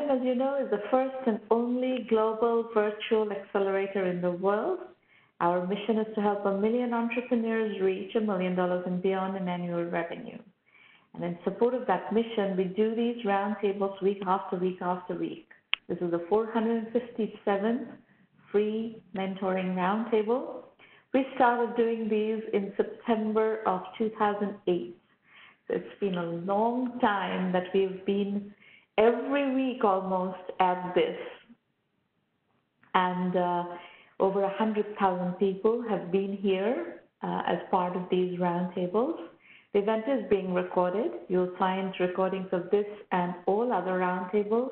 event, as you know, is the first and only global virtual accelerator in the world. Our mission is to help 1 million entrepreneurs reach $1 million and beyond in annual revenue. And in support of that mission, we do these roundtables week after week after week. This is the 457th free mentoring roundtable. We started doing these in September of 2008. So it's been a long time that we've been every week almost at this. And over 100,000 people have been here as part of these roundtables. The event is being recorded. You'll find recordings of this and all other roundtables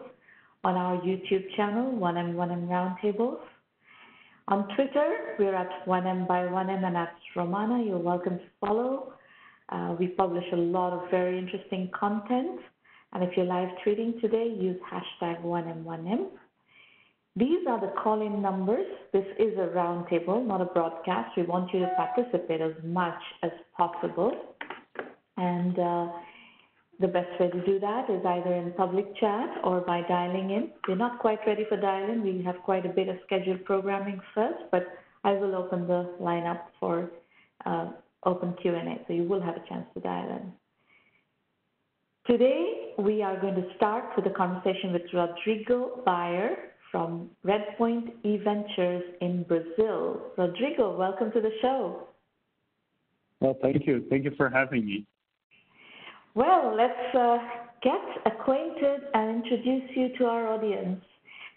on our YouTube channel, 1M1M Roundtables. On Twitter, we're at 1Mby1M and at Romana. You're welcome to follow. We publish a lot of very interesting content. And if you're live tweeting today, use hashtag 1M1M. These are the call-in numbers. This is a roundtable, not a broadcast. We want you to participate as much as possible. And the best way to do that is either in public chat or by dialing in. We're not quite ready for dial-in. We have quite a bit of scheduled programming first, but I will open the line up for open Q&A, so you will have a chance to dial in. Today, we are going to start with a conversation with Rodrigo Baer from Redpoint Eventures in Brazil. Rodrigo, welcome to the show. Well, thank you. Thank you for having me. Well, let's get acquainted and introduce you to our audience.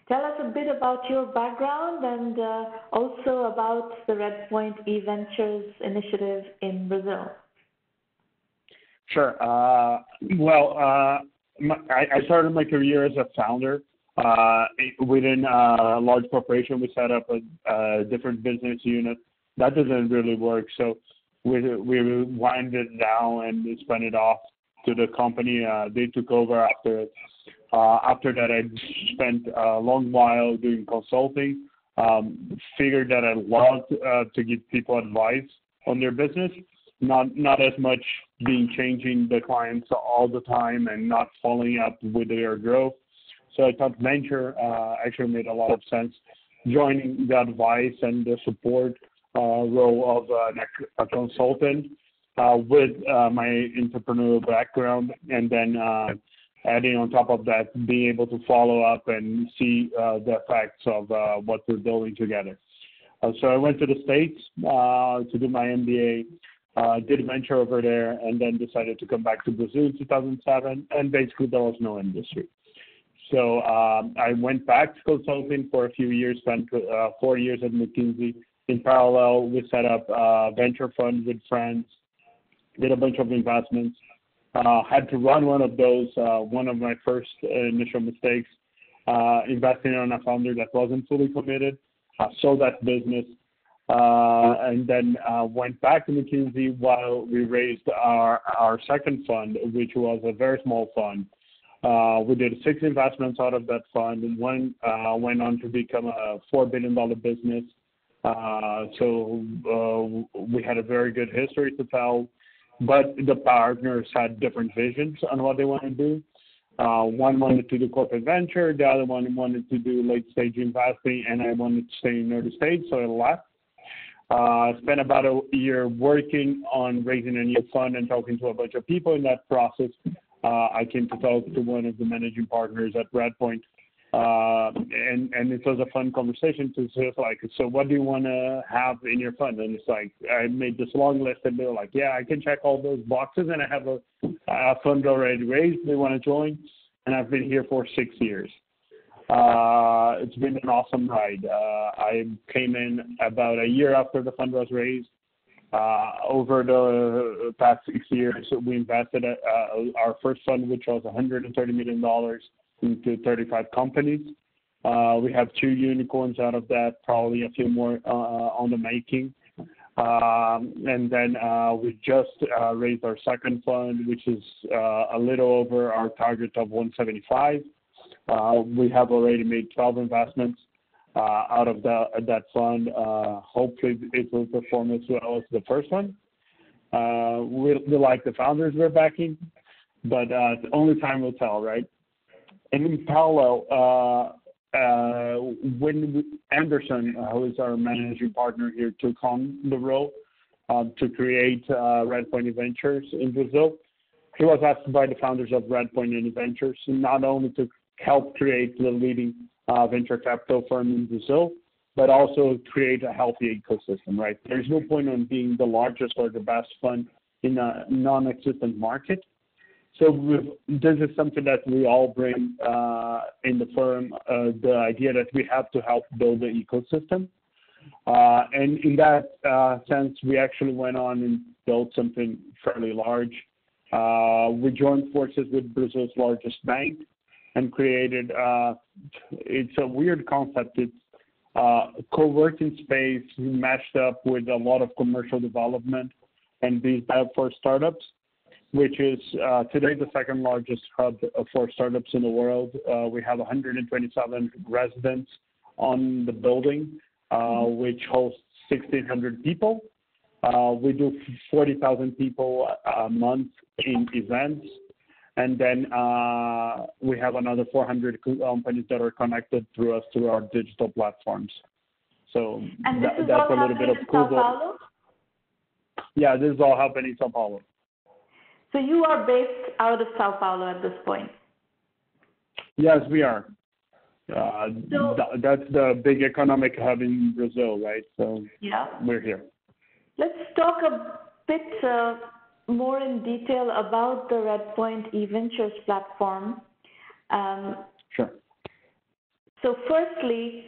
Tell us a bit about your background and also about the Redpoint Eventures initiative in Brazil. Sure. I started my career as a founder. Within a large corporation, we set up a different business unit. That doesn't really work, so we wind it down and we spun it off to the company. They took over after it. After that, I spent a long while doing consulting. Figured that I loved to give people advice on their business, not as much changing the clients all the time and not following up with their growth. So I thought venture actually made a lot of sense, joining the advice and the support role of a consultant with my entrepreneurial background, and then adding on top of that, being able to follow up and see the effects of what we're building together. So I went to the States to do my MBA, did a venture over there, and then decided to come back to Brazil in 2007, and basically there was no industry. So I went back to consulting for a few years, spent 4 years at McKinsey. In parallel, we set up a venture fund with friends, did a bunch of investments, had to run one of those, one of my first initial mistakes, investing on a founder that wasn't fully committed, sold that business, and then went back to McKinsey while we raised our second fund, which was a very small fund. We did 6 investments out of that fund, and one went on to become a $4 billion business. So we had a very good history to tell, but the partners had different visions on what they wanted to do. One wanted to do corporate venture, the other one wanted to do late stage investing, and I wanted to stay in early stage, so I left. Spent about a year working on raising a new fund and talking to a bunch of people. In that process, I came to talk to one of the managing partners at Redpoint, and it was a fun conversation to say, like, so what do you want to have in your fund? And it's like, I made this long list, and they were like, yeah, I can check all those boxes, and I have a fund already raised. They want to join, and I've been here for 6 years. It's been an awesome ride. I came in about a year after the fund was raised. Over the past 6 years, we invested our first fund, which was $130 million, into 35 companies. We have 2 unicorns out of that, probably a few more on the making. And then we just raised our second fund, which is a little over our target of 175. We have already made 12 investments out of that fund. Hopefully it will perform as well as the first one. We like the founders we're backing, but only time will tell, right? And in parallel, when Anderson, who is our managing partner here, took on the role to create Redpoint Eventures in Brazil, he was asked by the founders of Redpoint Eventures not only to help create the leading venture capital firm in Brazil, but also create a healthy ecosystem, right? There's no point on being the largest or the best fund in a non-existent market. So this is something that we all bring in the firm, the idea that we have to help build the ecosystem. And in that sense, we actually went on and built something fairly large. We joined forces with Brazil's largest bank and created, it's a weird concept. It's co-working space matched up with a lot of commercial development and these for startups, which is today the second largest hub for startups in the world. We have 127 residents on the building, which hosts 1,600 people. We do 40,000 people a month in events. And then we have another 400 companies that are connected through us through our digital platforms. So that's a little bit of Sao Paulo? Yeah, this is all happening in Sao Paulo. So you are based out of Sao Paulo at this point? Yes, we are. That's the big economic hub in Brazil, right? So yeah, we're here. Let's talk a bit more in detail about the Redpoint eVentures platform. Sure. So firstly,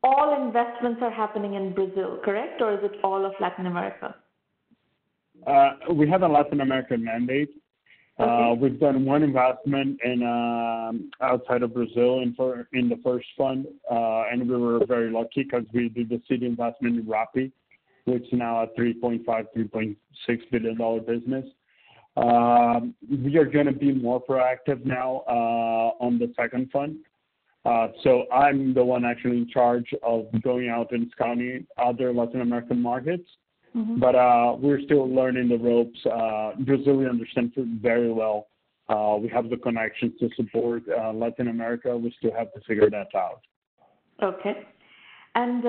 all investments are happening in Brazil, correct? Or is it all of Latin America? We have a Latin American mandate. Okay. We've done one investment in outside of Brazil in the first fund, and we were very lucky because we did the seed investment in Rappi, which is now a $3.5, $3.6 billion business. We are going to be more proactive now on the second fund. So I'm the one actually in charge of going out and scouting other Latin American markets. Mm-hmm. But we're still learning the ropes. Brazil, we understand very well. We have the connections to support Latin America. We still have to figure that out. Okay. And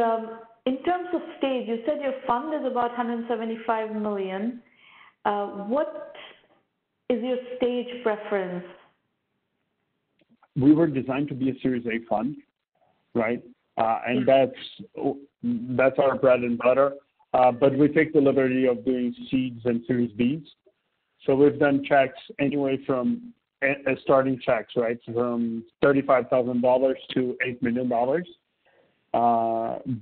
in terms of stage, you said your fund is about 175 million. What is your stage preference? We were designed to be a Series A fund, right? And that's our bread and butter. But we take the liberty of doing seeds and Series Bs. So we've done checks anyway from starting checks, right, from $35,000 to $8 million.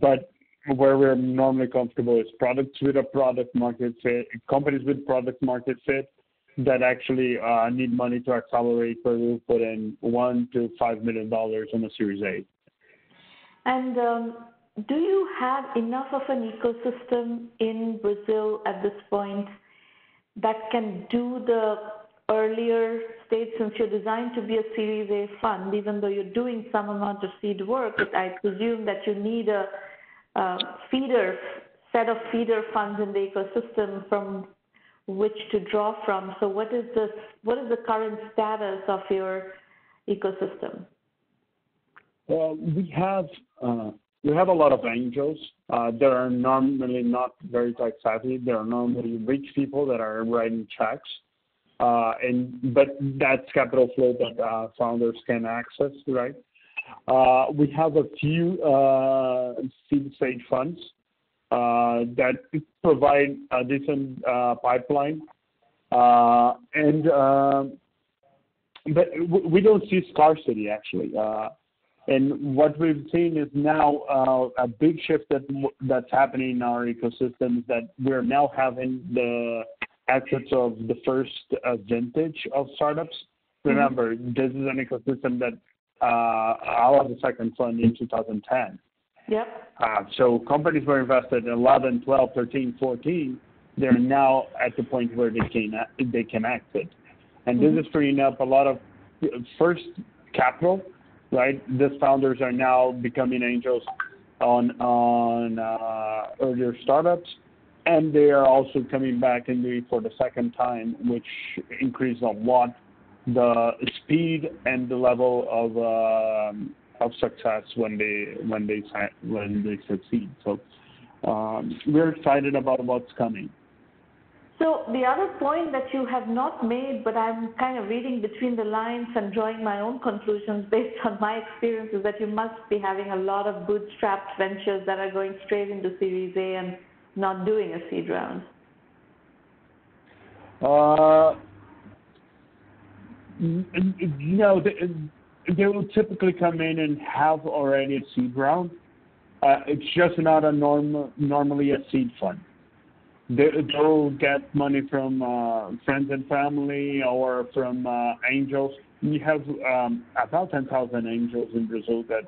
But where we're normally comfortable is products with a product market fit, companies with product market fit that actually need money to accelerate, where we'll put in $1 to $5 million on a Series A. And do you have enough of an ecosystem in Brazil at this point that can do the earlier stage, since you're designed to be a Series A fund, even though you're doing some amount of seed work? I presume that you need a set of feeder funds in the ecosystem from which to draw from. So what is the current status of your ecosystem? Well, we have a lot of angels. That are normally not very tech savvy. They are normally rich people that are writing checks. But that's capital flow that founders can access, right? We have a few seed stage funds that provide a decent pipeline. But we don't see scarcity, actually. And what we've seen is now a big shift that's happening in our ecosystem is that we're now having the exits of the first vintage of startups. Remember, this is an ecosystem that I was the second fund in 2010. Yep. So companies were invested in 11, 12, 13, 14. They're now at the point where they can exit. And this is freeing up a lot of first capital. Right, these founders are now becoming angels on earlier startups, and they are also coming back and doing it for the second time, which increases a lot the speed and the level of success when they succeed. So we're excited about what's coming. So the other point that you have not made, but I'm kind of reading between the lines and drawing my own conclusions based on my experience, is that you must be having a lot of bootstrapped ventures that are going straight into Series A and not doing a seed round. No, they will typically come in and have already a seed round. It's just not normally a seed fund. They'll get money from friends and family or from angels. We have about 10,000 angels in Brazil that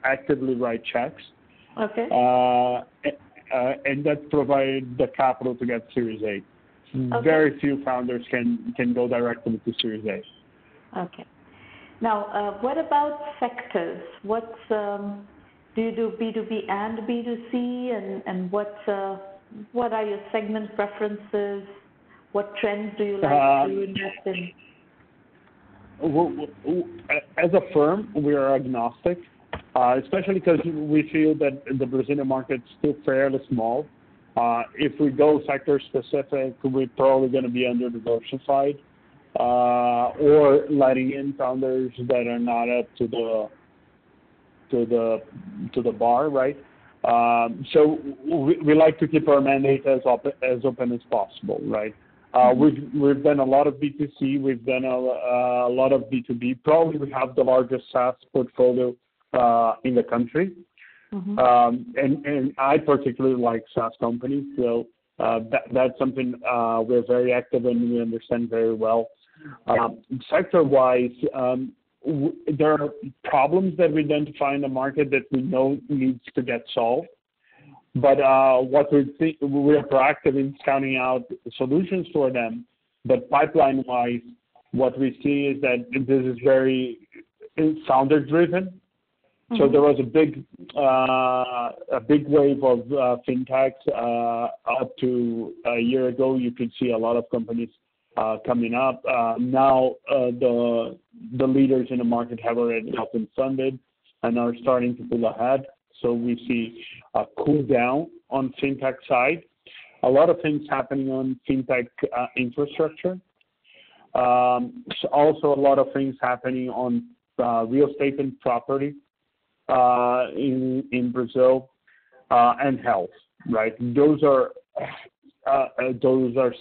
actively write checks. Okay. And that provide the capital to get Series A. Okay. Very few founders can go directly to Series A. Okay. Now, what about sectors? What's do you do B2B and B2C, and what are your segment preferences? What trends do you like to invest in? As a firm, we are agnostic, especially because we feel that the Brazilian market is still fairly small. If we go sector specific, we're probably going to be under diversified or letting in founders that are not up to the bar, right? So we like to keep our mandate as open as possible, right? We've done a lot of B2C, we've done a lot of B2B. Probably we have the largest SaaS portfolio in the country. And I particularly like SaaS companies, so that's something we're very active in, we understand very well. Sector-wise, there are problems that we identify in the market that we know needs to get solved. But what we are proactive in scouting out solutions for them. But pipeline-wise, what we see is that this is very founder-driven. So there was a big wave of fintechs up to a year ago. You could see a lot of companies coming up. Now the leaders in the market have already been funded and are starting to pull ahead. So we see a cool down on fintech side. A lot of things happening on fintech infrastructure. So also a lot of things happening on real estate and property in Brazil and health. Right, those are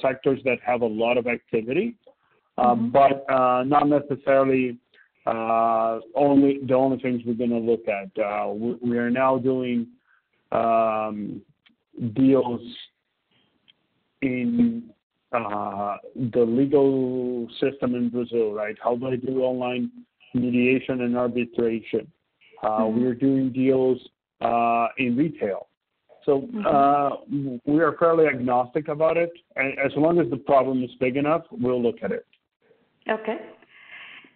sectors that have a lot of activity, but not necessarily the only things we're going to look at. We are now doing deals in the legal system in Brazil, right? How do I do online mediation and arbitration? We are doing deals in retail. So we are fairly agnostic about it. And as long as the problem is big enough, we'll look at it. Okay.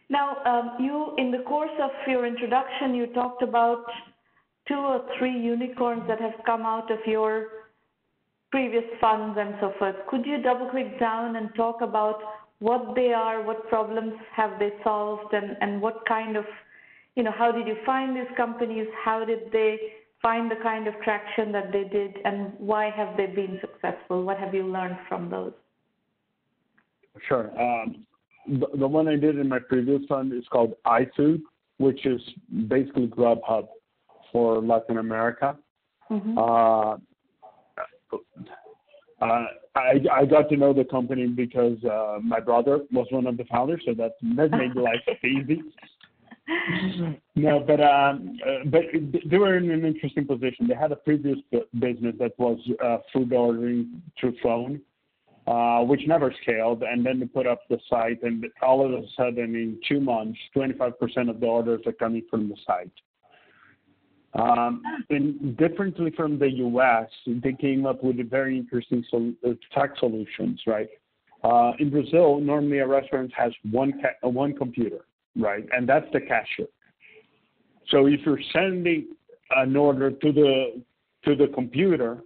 Now, you, in the course of your introduction, you talked about 2 or 3 unicorns that have come out of your previous funds and so forth. Could you double-click down and talk about what they are, what problems have they solved, and what kind of, how did you find these companies? How did they find the kind of traction that they did, and why have they been successful? What have you learned from those? Sure. The one I did in my previous fund is called iFood, which is basically Grubhub for Latin America. I got to know the company because my brother was one of the founders, so that made life easy. No, but they were in an interesting position. They had a previous business that was food ordering through phone, which never scaled, and then they put up the site, and all of a sudden, in 2 months, 25% of the orders are coming from the site. And differently from the U.S., they came up with a very interesting tech solutions, right? In Brazil, normally a restaurant has one computer, right? And that's the cashier. So if you're sending an order to the computer,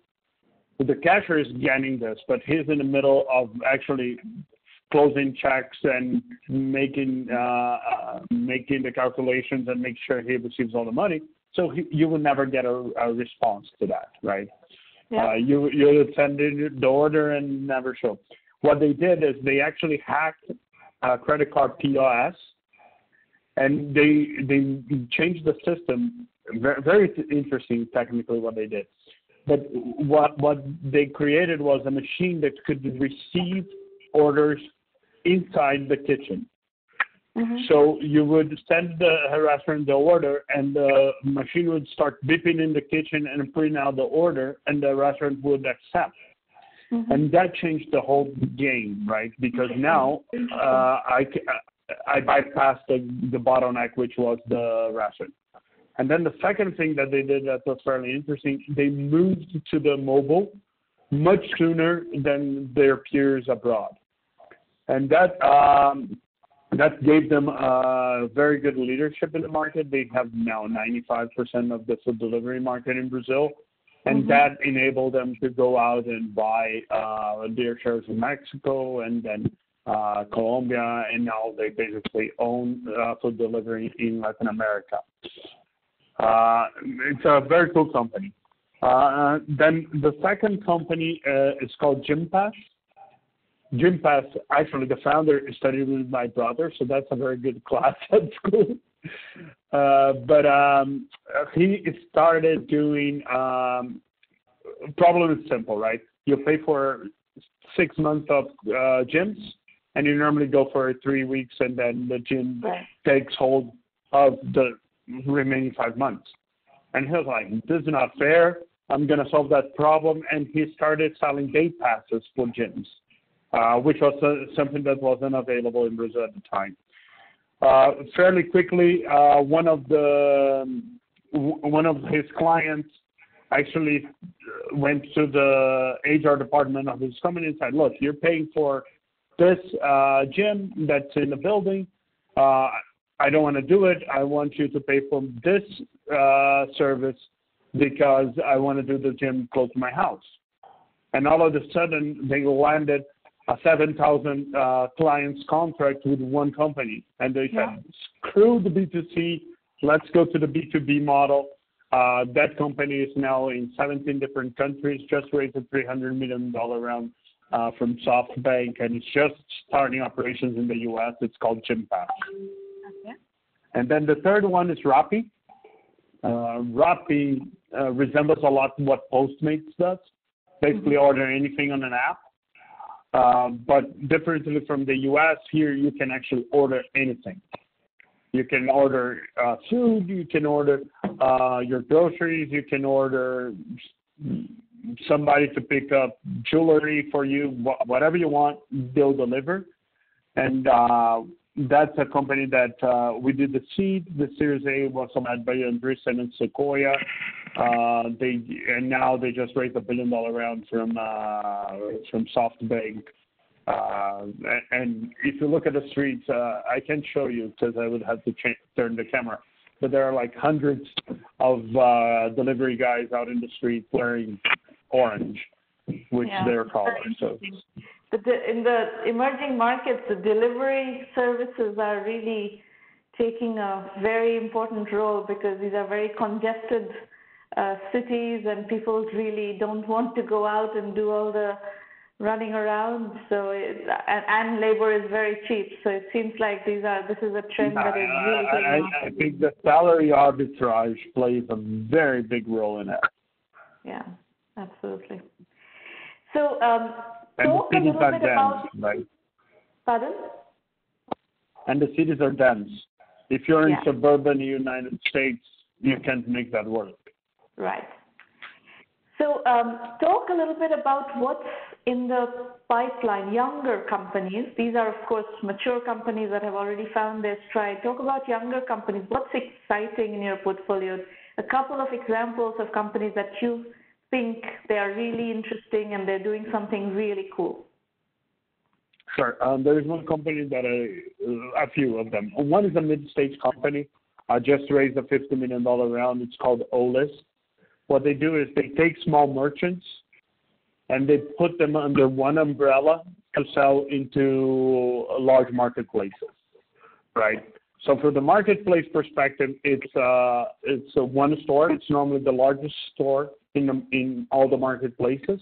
the cashier is getting this, but he's in the middle of actually closing checks and making the calculations and make sure he receives all the money. So you will never get a response to that, right? Yeah. You would send in the order and never show. What they did is they actually hacked credit card POS, and they changed the system. Very, very interesting technically what they did. But what they created was a machine that could receive orders inside the kitchen. Mm-hmm. So you would send the restaurant the order, and the machine would start beeping in the kitchen and putting out the order, and the restaurant would accept. Mm-hmm. And that changed the whole game, right? Because now I bypassed the bottleneck, which was the restaurant. And then the second thing that they did that was fairly interesting, they moved to the mobile much sooner than their peers abroad. And that gave them very good leadership in the market. They have now 95% of the food delivery market in Brazil. And mm-hmm. that enabled them to go out and buy their shares in Mexico and then Colombia. And now they basically own food delivery in Latin America. It's a very cool company. Then the second company is called Gympass. Gympass, actually, the founder studied with my brother, so that's a very good class at school. But he started doing, problem is simple, right? You pay for 6 months of gyms, and you normally go for 3 weeks, and then the gym takes hold of the remaining 5 months. And he was like, this is not fair. I'm going to solve that problem. And he started selling day passes for gyms, which was something that wasn't available in Brazil at the time. Fairly quickly, one of his clients actually went to the HR department of his company and said, look, you're paying for this gym that's in the building. I don't want to do it. I want you to pay for this service because I want to do the gym close to my house. And all of a sudden, they landed a 7,000 clients contract with one company. And they said, screw the B2C, let's go to the B2B model. That company is now in 17 different countries, just raised a $300 million round from SoftBank, and it's just starting operations in the U.S. It's called Gympass. Okay. And then the third one is Rappi. Rappi resembles a lot what Postmates does. Basically, order anything on an app. But differently from the U.S., here you can actually order anything. You can order food, you can order your groceries, you can order somebody to pick up jewelry for you, whatever you want, they'll deliver. And that's a company that we did the seed. The Series A was led by Andreessen and Sequoia. And now they just raised $1 billion round from SoftBank. And if you look at the streets, I can show you because I would have to turn the camera. But there are like hundreds of delivery guys out in the street wearing orange, which is their color. So. But in the emerging markets, the delivery services are really taking a very important role because these are very congested cities, and people really don't want to go out and do all the running around. So and labor is very cheap. So it seems like this is a trend that is really taking off. I think the salary arbitrage plays a very big role in that. Yeah, absolutely. So and talk a little bit about. Right? Pardon? And the cities are dense. If you're in suburban United States, you can't make that work. Right. So talk a little bit about what's in the pipeline, younger companies. These are, of course, mature companies that have already found their stride. Talk about younger companies. What's exciting in your portfolio? A couple of examples of companies that you think they are really interesting and they're doing something really cool. Sure. There is one company that a few of them. One is a mid-stage company. I just raised a $50 million round. It's called OList. What they do is they take small merchants and they put them under one umbrella to sell into large marketplaces, right? So for the marketplace perspective, it's a one store. It's normally the largest store in all the marketplaces,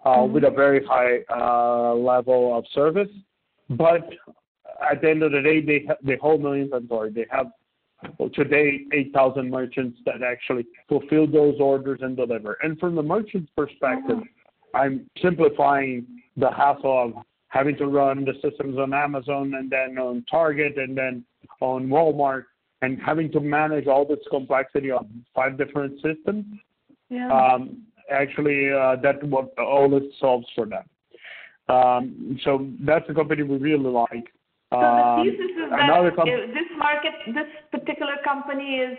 with a very high level of service. But at the end of the day, they hold no inventory. They have today 8,000 merchants that actually fulfill those orders and deliver. And from the merchant's perspective, I'm simplifying the hassle of having to run the systems on Amazon and then on Target and then on Walmart and having to manage all this complexity of 5 different systems. Actually, that's what all it solves for them. So that's a company we really like. So the thesis is that this particular company is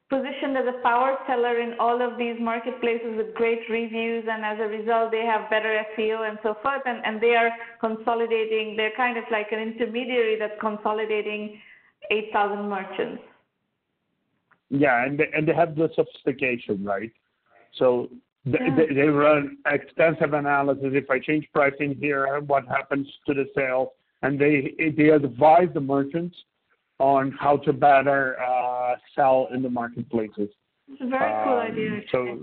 positioned as a power seller in all of these marketplaces with great reviews, and as a result, they have better SEO and so forth, and they are consolidating. They're kind of like an intermediary that's consolidating 8,000 merchants. Yeah, and they have the sophistication, right? So they run extensive analysis. If I change pricing here, what happens to the sale? And they advise the merchants on how to better sell in the marketplaces. It's a very cool idea. So,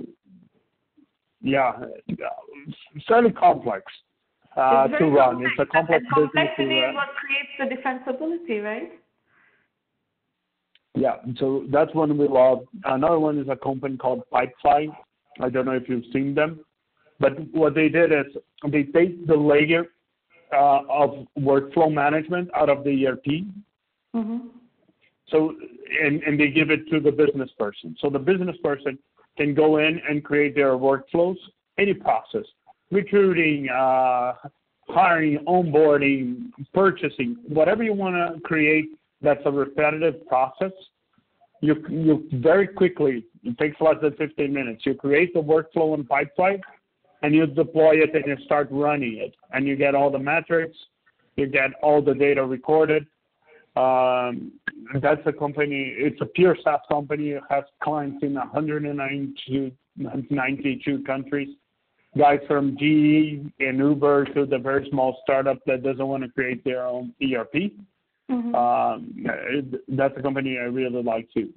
yeah, it's fairly complex to run. It's a complex business to run. Complexity is what creates the defensibility, right? Yeah, so that's one we love. Another one is a company called Pipefly. I don't know if you've seen them, but what they did is they take the layer of workflow management out of the ERP. So, and they give it to the business person. So the business person can go in and create their workflows, any process, recruiting, hiring, onboarding, purchasing, whatever you want to create that's a repetitive process. You very quickly, it takes less than 15 minutes. You create the workflow in Pipefly, and you deploy it and you start running it. And you get all the metrics, you get all the data recorded. That's a company, it's a pure SaaS company. It has clients in 192 countries. Guys from GE and Uber to the very small startup that doesn't want to create their own ERP. That's a company I really like too.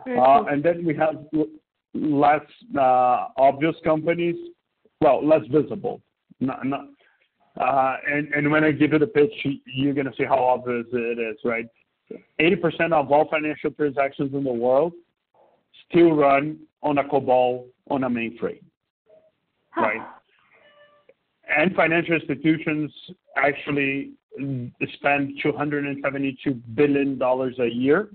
Cool. And then we have less obvious companies, well, less visible. And when I give you the pitch, you're going to see how obvious it is, right? 80% of all financial transactions in the world still run on a COBOL on a mainframe, right? And financial institutions actually spend $272 billion a year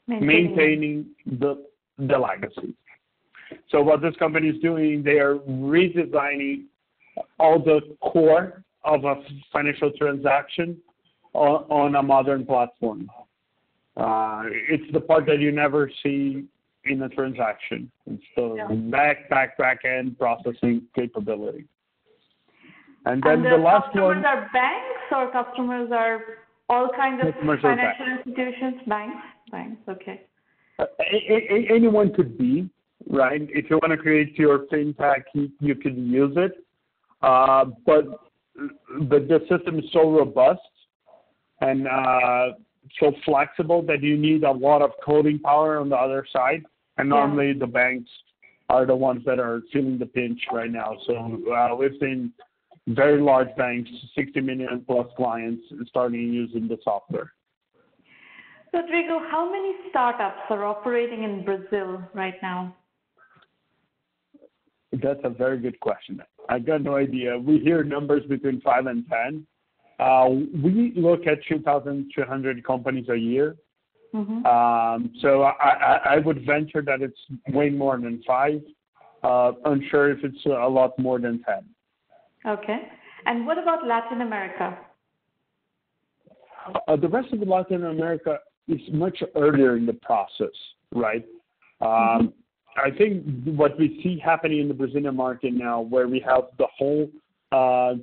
maintaining the legacy. So what this company is doing, they are redesigning all the core of a financial transaction on a modern platform. It's the part that you never see in a transaction. It's the back end processing capability. And then the last one. Customers are banks, or customers are all kinds of financial institutions? Banks, okay. Anyone could be, right? If you want to create your fintech, you could use it. But the system is so robust and so flexible that you need a lot of coding power on the other side. And normally the banks are the ones that are feeling the pinch right now. So we've seen very large banks, 60 million plus clients, starting using the software. Rodrigo, how many startups are operating in Brazil right now? That's a very good question. I got no idea. We hear numbers between 5 and 10. We look at 2,200 companies a year. So I would venture that it's way more than 5. Unsure if it's a lot more than 10. Okay. And what about Latin America? The rest of Latin America is much earlier in the process, right? I think what we see happening in the Brazilian market now, where we have the whole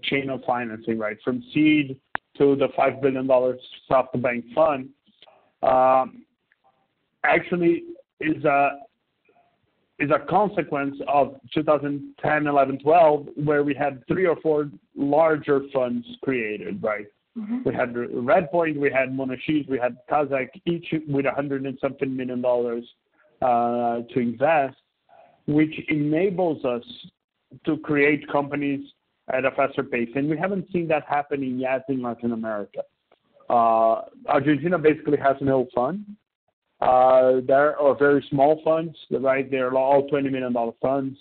chain of financing, right, from seed to the $5 billion SoftBank fund, actually is a consequence of 2010, 11, 12, where we had 3 or 4 larger funds created, right? Mm-hmm. We had Redpoint, we had Monashis, we had Kazakh, each with $100 and something million to invest, which enables us to create companies at a faster pace. And we haven't seen that happening yet in Latin America. Argentina basically has no fund. There are very small funds, right? They're all $20 million funds,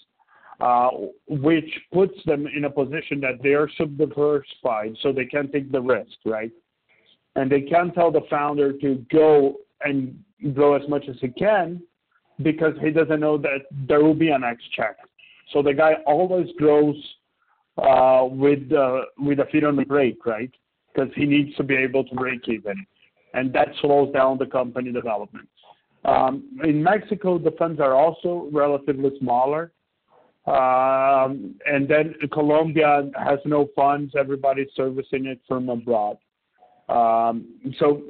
which puts them in a position that they are sub-diversified, so they can take the risk, right? And they can tell the founder to go and grow as much as he can because he doesn't know that there will be a next check. So the guy always grows with a feet on the brake, right? Because he needs to be able to break even. And that slows down the company development. In Mexico, the funds are also relatively smaller. And then Colombia has no funds. Everybody's servicing it from abroad. So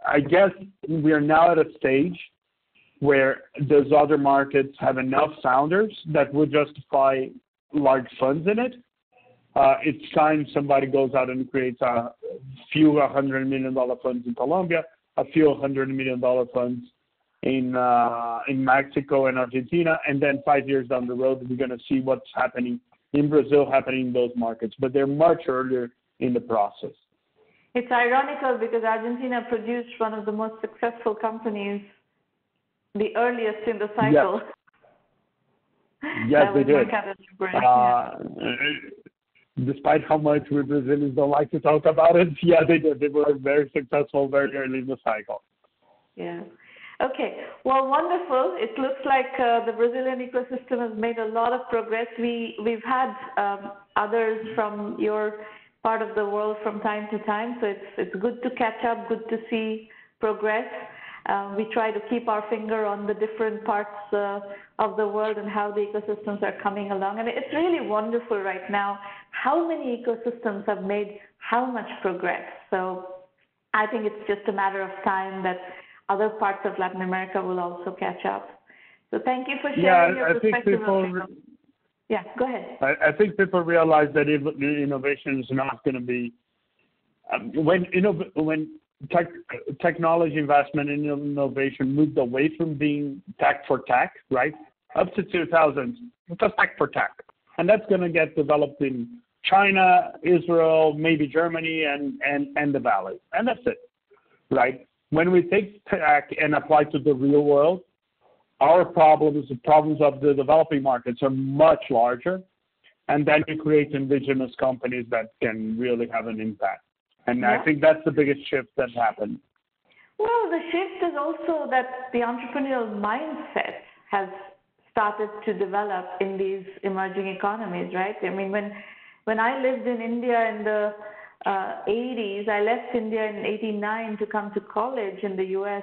I guess we are now at a stage where those other markets have enough founders that would justify large funds in it. It's time somebody goes out and creates a few $100 million funds in Colombia, a few $100 million funds in Mexico and Argentina, and then 5 years down the road, we're going to see what's happening in Brazil, happening in those markets. But they're much earlier in the process. It's ironical because Argentina produced one of the most successful companies, the earliest in the cycle. Yes, they did. Despite how much we Brazilians don't like to talk about it, yeah, they did. They were very successful very early in the cycle. Yeah. Okay. Well, wonderful. It looks like the Brazilian ecosystem has made a lot of progress. We've had others from your part of the world from time to time, so it's good to catch up, good to see progress. We try to keep our finger on the different parts of the world and how the ecosystems are coming along. And it's really wonderful right now how many ecosystems have made how much progress. So I think it's just a matter of time that other parts of Latin America will also catch up. So thank you for sharing your perspective. Yeah, go ahead. I think people realize that innovation is not going to be when technology investment and innovation moved away from being tech for tech, right? Up to 2000, it was tech for tech. And that's going to get developed in China, Israel, maybe Germany, and the Valley. And that's it, right? When we take tech and apply to the real world, our problems, the problems of the developing markets are much larger. And then you create indigenous companies that can really have an impact. And I think that's the biggest shift that happened. Well, the shift is also that the entrepreneurial mindset has started to develop in these emerging economies, right? I mean, when I lived in India in the 80s, I left India in 89 to come to college in the US.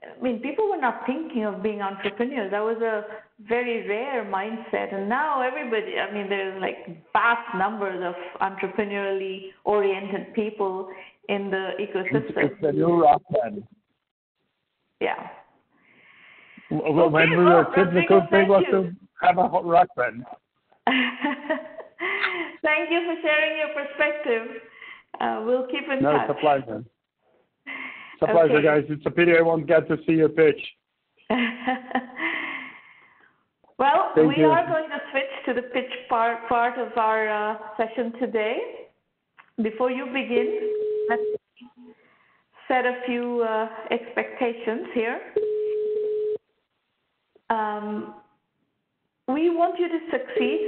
I mean, people were not thinking of being entrepreneurs. That was a very rare mindset. And now everybody, I mean, there's like vast numbers of entrepreneurially oriented people in the ecosystem. It's the new rock band. Yeah. Well, when we were kids, the cool thing was to have a rock band. Thank you for sharing your perspective. We'll keep in touch. No, it's a pleasure. It's a pleasure, guys. It's a pity I won't get to see your pitch. Well, we are going to switch to the pitch part of our session today. Before you begin, let's set a few expectations here. We want you to succeed.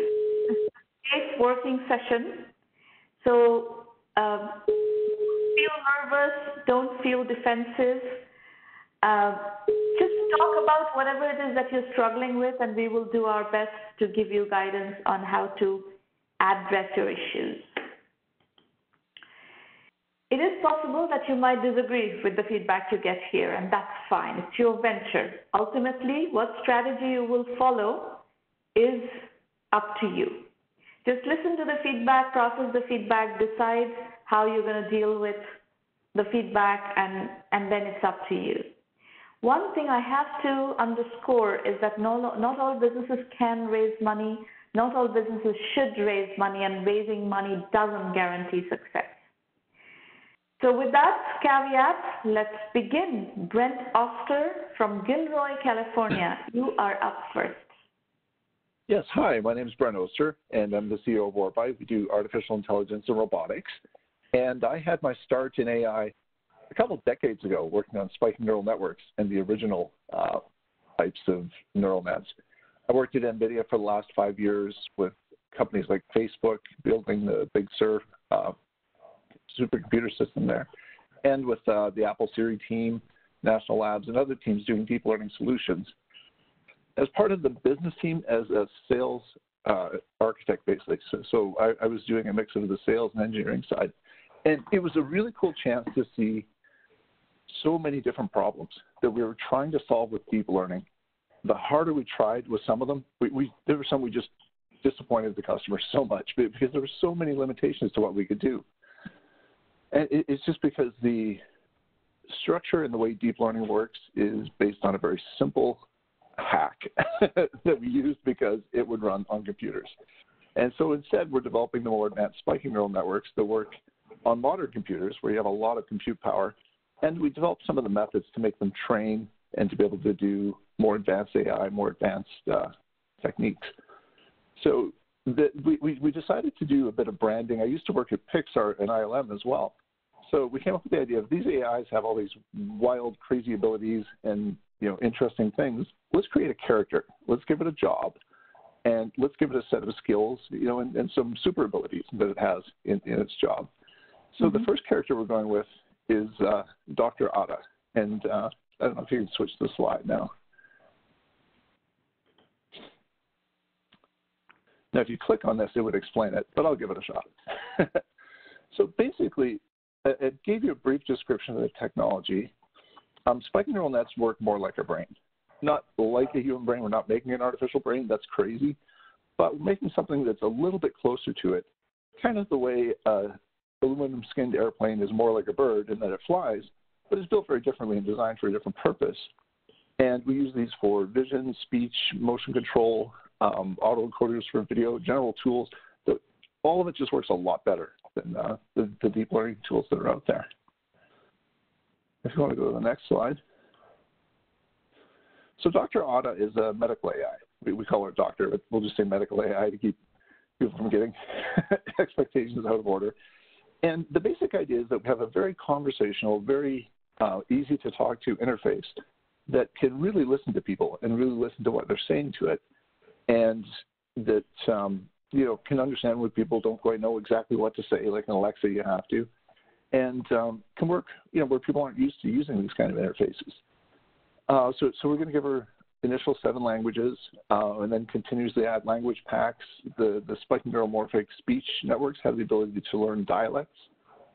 It's a safe working session. So feel nervous, don't feel defensive. Just talk about whatever it is that you're struggling with, and we will do our best to give you guidance on how to address your issues. It is possible that you might disagree with the feedback you get here, and that's fine. It's your venture. Ultimately, what strategy you will follow is up to you. Just listen to the feedback, process the feedback, decide how you're going to deal with the feedback, and then it's up to you. One thing I have to underscore is that not all businesses can raise money. Not all businesses should raise money, and raising money doesn't guarantee success. So with that caveat, let's begin. Brent Oster from Gilroy, California, you are up first. Yes, hi, my name is Brent Oster, and I'm the CEO of ORBAI. We do artificial intelligence and robotics. And I had my start in AI a couple of decades ago working on spiking neural networks and the original types of neural nets. I worked at NVIDIA for the last 5 years with companies like Facebook, building the Big Sur supercomputer system there, and with the Apple Siri team, National Labs, and other teams doing deep learning solutions. As part of the business team, as a sales architect, basically. So I was doing a mix of the sales and engineering side. And it was a really cool chance to see so many different problems that we were trying to solve with deep learning. The harder we tried with some of them, there were some we just disappointed the customer so much because there were so many limitations to what we could do. And it's just because the structure and the way deep learning works is based on a very simple hack that we used because it would run on computers. And so instead, we're developing the more advanced spiking neural networks that work on modern computers where you have a lot of compute power. And we developed some of the methods to make them train and to be able to do more advanced AI, more advanced techniques. So we decided to do a bit of branding. I used to work at Pixar and ILM as well. So we came up with the idea of these AIs have all these wild, crazy abilities and interesting things. Let's create a character. Let's give it a job, and let's give it a set of skills, and some super abilities that it has in its job. So the first character we're going with is Dr. Atta, and I don't know if you can switch the slide now. Now, if you click on this, it would explain it, but I'll give it a shot. So basically, it gave you a brief description of the technology. Spiking neural nets work more like a brain. Not like a human brain. We're not making an artificial brain. That's crazy. But we're making something that's a little bit closer to it, kind of the way an aluminum-skinned airplane is more like a bird in that it flies, but it's built very differently and designed for a different purpose. And we use these for vision, speech, motion control, autoencoders for video, general tools. All of it just works a lot better than the deep learning tools that are out there. If you want to go to the next slide. So Dr. Atta is a medical AI. We call her doctor, but we'll just say medical AI to keep people from getting expectations out of order. And the basic idea is that we have a very conversational, very easy to talk to interface that can really listen to people and really listen to what they're saying to it, and that can understand when people don't quite know exactly what to say, like an Alexa you have to, and can work where people aren't used to using these kind of interfaces. So we're going to give her initial 7 languages and then continuously add language packs. The spiking neuromorphic speech networks have the ability to learn dialects,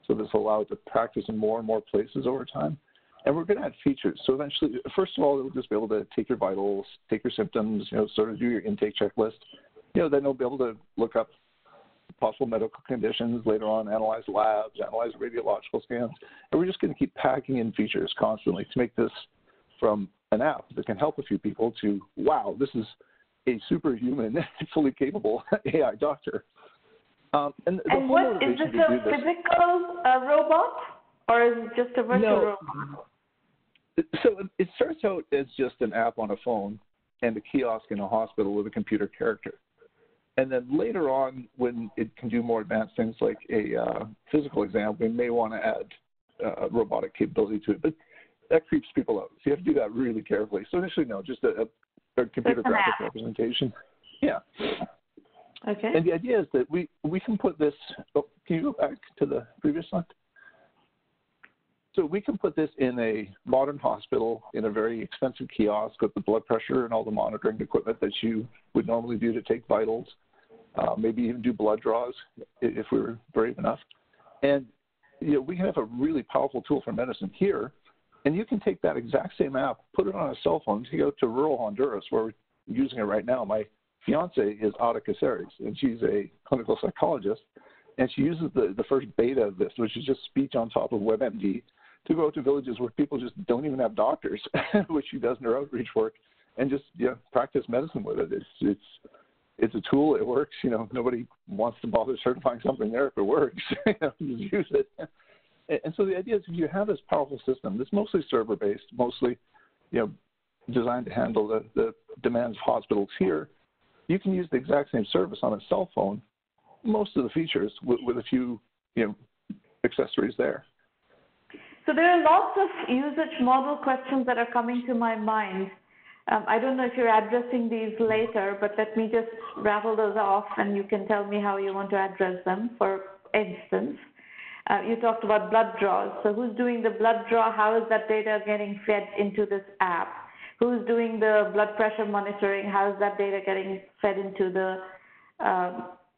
so this will allow it to practice in more and more places over time. And we're going to add features. So eventually, first of all, it'll just be able to take your vitals, take your symptoms, sort of do your intake checklist. Then it'll be able to look up possible medical conditions, later on analyze labs, analyze radiological scans. And we're just going to keep packing in features constantly to make this from an app that can help a few people to, wow, this is a superhuman, fully capable AI doctor. And what, is this a physical robot, or is it just a virtual robot? So it starts out as just an app on a phone and a kiosk in a hospital with a computer character. And then later on, when it can do more advanced things like a physical exam, we may want to add robotic capability to it. But that creeps people out. So you have to do that really carefully. So initially, no, just a computer graphic representation. Yeah. Okay. And the idea is that we can put this, can you go back to the previous slide? So we can put this in a modern hospital in a very expensive kiosk with the blood pressure and all the monitoring equipment that you would normally do to take vitals, maybe even do blood draws if we were brave enough. And we can have a really powerful tool for medicine here, and you can take that exact same app, put it on a cell phone, take it out to rural Honduras, where we're using it right now. My fiance is Atta Caceres, and she's a clinical psychologist, and she uses the first beta of this, which is just speech on top of WebMD, to go to villages where people just don't even have doctors, which she does in her outreach work, and just practice medicine with it. It's it's a tool. It works. Nobody wants to bother certifying something there if it works. Just use it. And so the idea is if you have this powerful system that's mostly server-based, mostly, designed to handle the demands of hospitals here, you can use the exact same service on a cell phone, most of the features with a few, accessories there. So there are lots of usage model questions that are coming to my mind. I don't know if you're addressing these later, but let me just rattle those off and you can tell me how you want to address them. For instance, you talked about blood draws. So who's doing the blood draw? How is that data getting fed into this app? Who's doing the blood pressure monitoring? How is that data getting fed into the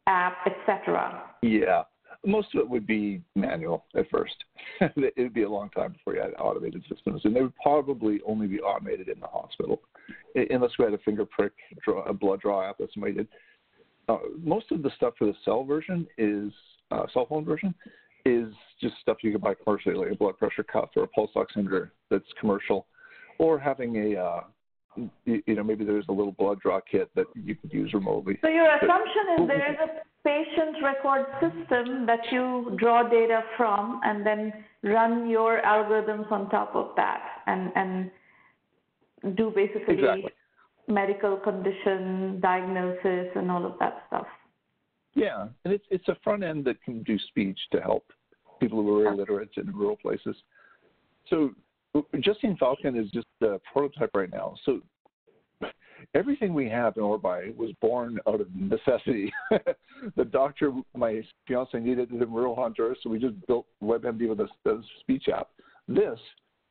app, etc.? Yeah, most of it would be manual at first. It would be a long time before you had automated systems, and they would probably only be automated in the hospital, unless we had a finger prick, a blood draw app that somebody did. Most of the stuff for the cell phone version, is just stuff you can buy commercially, like a blood pressure cuff or a pulse oximeter that's commercial, or having maybe there's a little blood draw kit that you could use remotely. So your assumption is there is a patient record system that you draw data from and then run your algorithms on top of that and do basically exactly. medical condition diagnosis and all of that stuff. Yeah, and it's a front end that can do speech to help people who are illiterate in rural places. So Justine Falcon is just a prototype right now. So everything we have in ORBAI was born out of necessity. The doctor, my fiance, needed it in rural Honduras, so we just built WebMD with a speech app.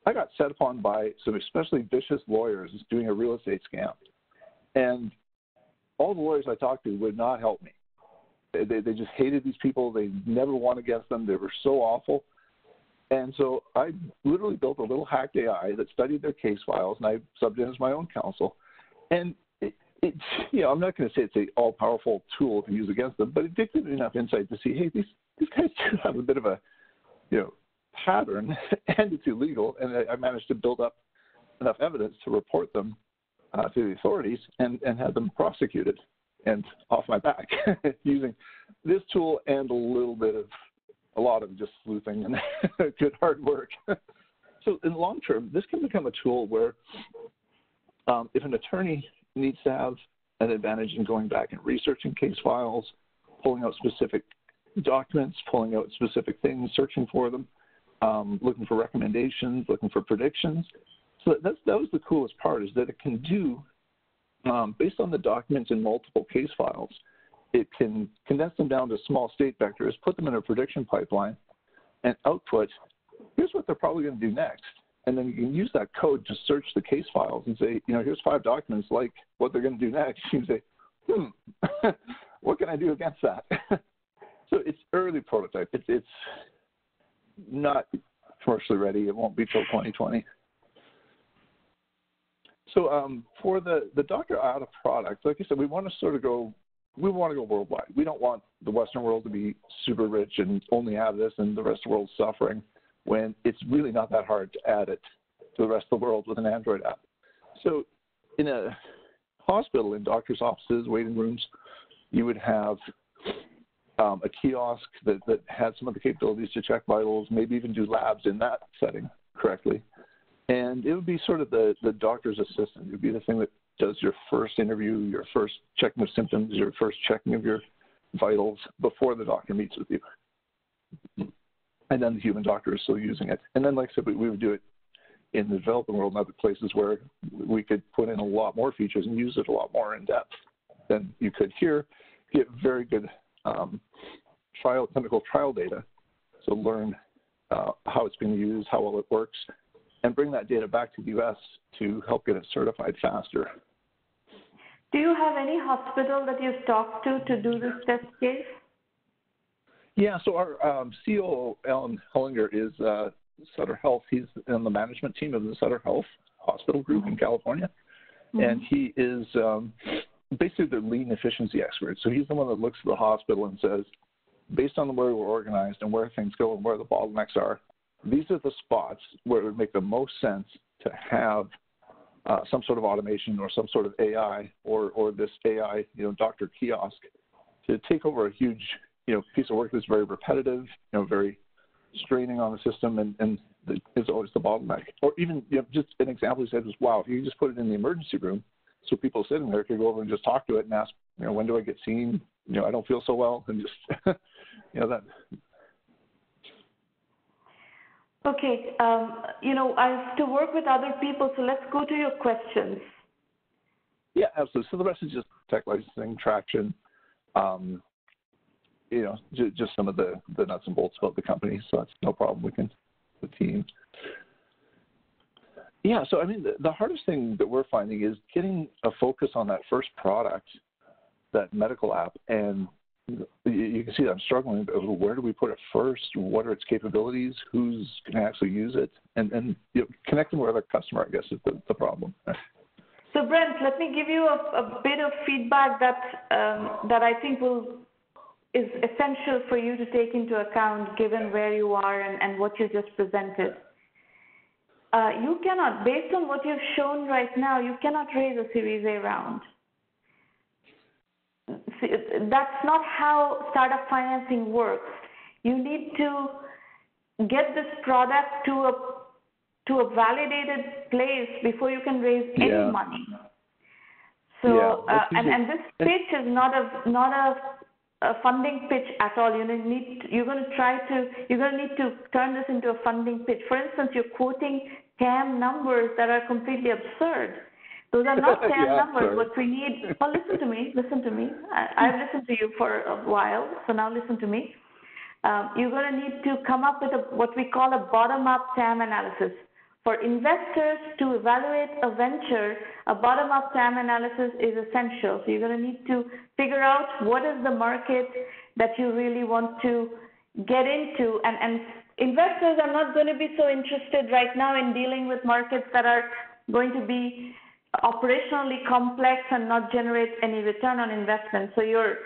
I got set upon by some especially vicious lawyers doing a real estate scam. And all the lawyers I talked to would not help me. They just hated these people. They never won against them. They were so awful. And so I literally built a little hacked AI that studied their case files, and I subbed in as my own counsel. And I'm not going to say it's an all-powerful tool to use against them, but it did give me enough insight to see, hey, these guys do have a bit of a, pattern, and it's illegal. And I managed to build up enough evidence to report them to the authorities and have them prosecuted and off my back using this tool and a lot of just sleuthing and good hard work. So in the long term, this can become a tool where if an attorney needs to have an advantage in going back and researching case files, pulling out specific documents, pulling out specific things, searching for them, looking for recommendations, looking for predictions. So that was the coolest part, is that it can do, based on the documents in multiple case files, it can condense them down to small state vectors, put them in a prediction pipeline, and output, here's what they're probably going to do next. And then you can use that code to search the case files and say, here's 5 documents like what they're going to do next. You can say, what can I do against that? So it's early prototype. It's not commercially ready. It won't be till 2020. So for the Dr. Ada product, like I said, we want to go worldwide. We don't want the Western world to be super rich and only have this and the rest of the world suffering, when it's really not that hard to add it to the rest of the world with an Android app. So in a hospital, in doctors' offices, waiting rooms, you would have a kiosk that had some of the capabilities to check vitals, maybe even do labs in that setting correctly. And it would be sort of the doctor's assistant. It would be the thing that does your first interview, your first checking of symptoms, your first checking of your vitals before the doctor meets with you. And then the human doctor is still using it. And then, like I said, we would do it in the developing world and other places where we could put in a lot more features and use it a lot more in depth than you could here. Get very good clinical trial data, so learn how it's being used, how well it works, and bring that data back to the U.S. to help get it certified faster. Do you have any hospital that you've talked to do this test case? Yeah, so our COO, Alan Hellinger, is Sutter Health. He's on the management team of the Sutter Health Hospital Group in California. Mm-hmm. And he is basically the lean efficiency expert. So he's the one that looks at the hospital and says, based on the way we're organized and where things go and where the bottlenecks are, these are the spots where it would make the most sense to have some sort of automation or some sort of AI or this AI, doctor kiosk to take over a huge, piece of work that's very repetitive, very straining on the system, and is always the bottleneck. Or even, just an example he said was, wow, if you just put it in the emergency room, so people sitting there could go over and just talk to it and ask, when do I get seen? I don't feel so well, and just, that. Okay, I have to work with other people, so let's go to your questions. Yeah, absolutely. So the rest is just tech licensing, traction, just some of the nuts and bolts about the company. So that's no problem. We can, the team. Yeah, so I mean, the hardest thing that we're finding is getting a focus on that first product, that medical app, and you can see that I'm struggling. Where do we put it first? What are its capabilities? Who's going to actually use it? And connecting with our customer, I guess, is the problem. So, Brent, let me give you a bit of feedback that I think is essential for you to take into account given where you are and what you just presented. You cannot, based on what you've shown right now, you cannot raise a Series A round. That's not how startup financing works. You need to get this product to a validated place before you can raise any money. So, and this pitch is not a funding pitch at all. You're going to need to turn this into a funding pitch. For instance, you're quoting TAM numbers that are completely absurd. Those are not TAM numbers. What we need, listen to me. I've listened to you for a while, so now listen to me. You're going to need to come up with what we call a bottom-up TAM analysis. For investors to evaluate a venture, a bottom-up TAM analysis is essential. So you're going to need to figure out what is the market that you really want to get into. And investors are not going to be so interested right now in dealing with markets that are going to be operationally complex and not generate any return on investment. So your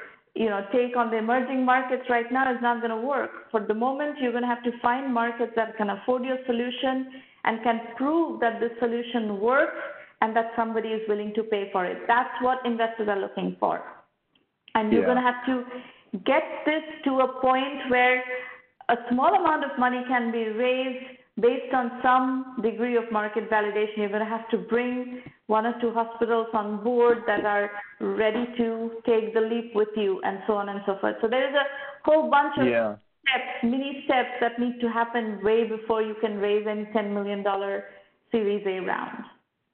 take on the emerging markets right now is not going to work. For the moment, you're going to have to find markets that can afford your solution and can prove that this solution works and that somebody is willing to pay for it. That's what investors are looking for. And you're going to have to get this to a point where a small amount of money can be raised based on some degree of market validation. You're going to have to bring one or two hospitals on board that are ready to take the leap with you, and so on and so forth. So there is a whole bunch of steps, mini steps that need to happen way before you can raise any $10 million Series A round.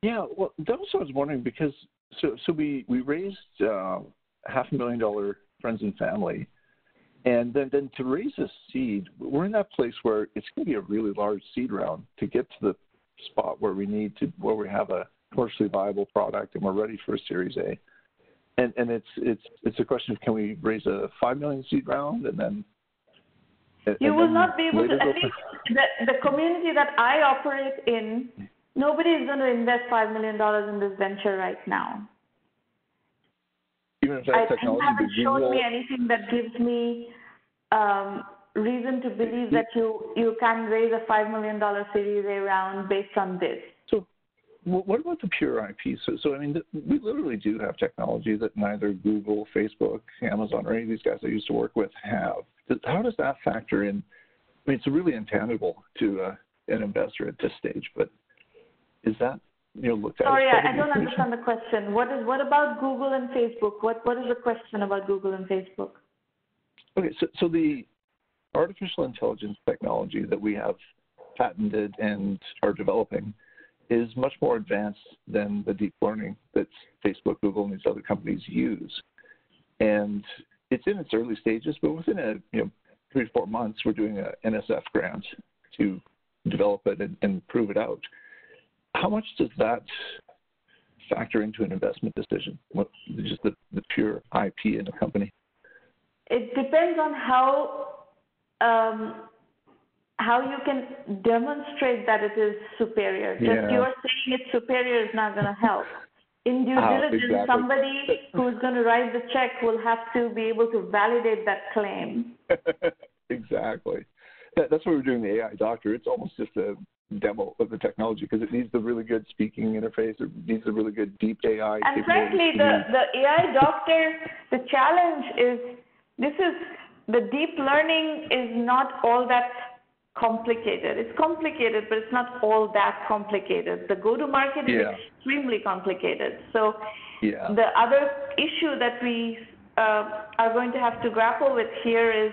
Yeah, well, that was what I was wondering, because so we raised $500,000 friends and family. And then to raise a seed, we're in that place where it's going to be a really large seed round to get to the spot where we have a commercially viable product and we're ready for a Series A. And it's a question of, can we raise a $5 million seed round and then? You will not be able to. At least the community that I operate in, nobody is going to invest $5 million in this venture right now. Even if that technology, you haven't shown me anything that gives me reason to believe that you can raise a $5 million Series A round based on this. So what about the pure IP? So I mean, we literally do have technology that neither Google, Facebook, Amazon, or any of these guys I used to work with have. How does that factor in? I mean, it's really intangible to an investor at this stage, but is that looked at? Sorry, I don't understand the question. What about Google and Facebook? What is the question about Google and Facebook? Okay, so the artificial intelligence technology that we have patented and are developing is much more advanced than the deep learning that Facebook, Google, and these other companies use. And it's in its early stages, but within 3 to 4 months, we're doing an NSF grant to develop it and prove it out. How much does that factor into an investment decision? Just the pure IP in a company? It depends on how you can demonstrate that it is superior. Yeah. Just you're saying it's superior is not going to help. In due diligence, exactly. somebody who's going to write the check will have to be able to validate that claim. Exactly. That's why we're doing the AI doctor. It's almost just a demo of the technology because it needs the really good speaking interface. It needs a really good deep AI. And frankly, the AI doctor, the challenge is the deep learning is not all that complicated. It's complicated, but it's not all that complicated. The go-to-market is extremely complicated. So the other issue that we are going to have to grapple with here is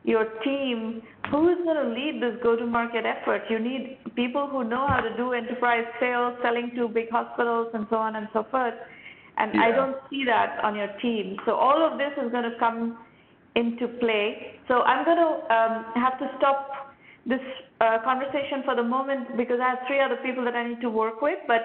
your team. Who is going to lead this go-to-market effort? You need people who know how to do enterprise sales, selling to big hospitals, and so on and so forth. And I don't see that on your team. So all of this is going to come into play. So I'm going to have to stop this conversation for the moment because I have 3 other people that I need to work with. But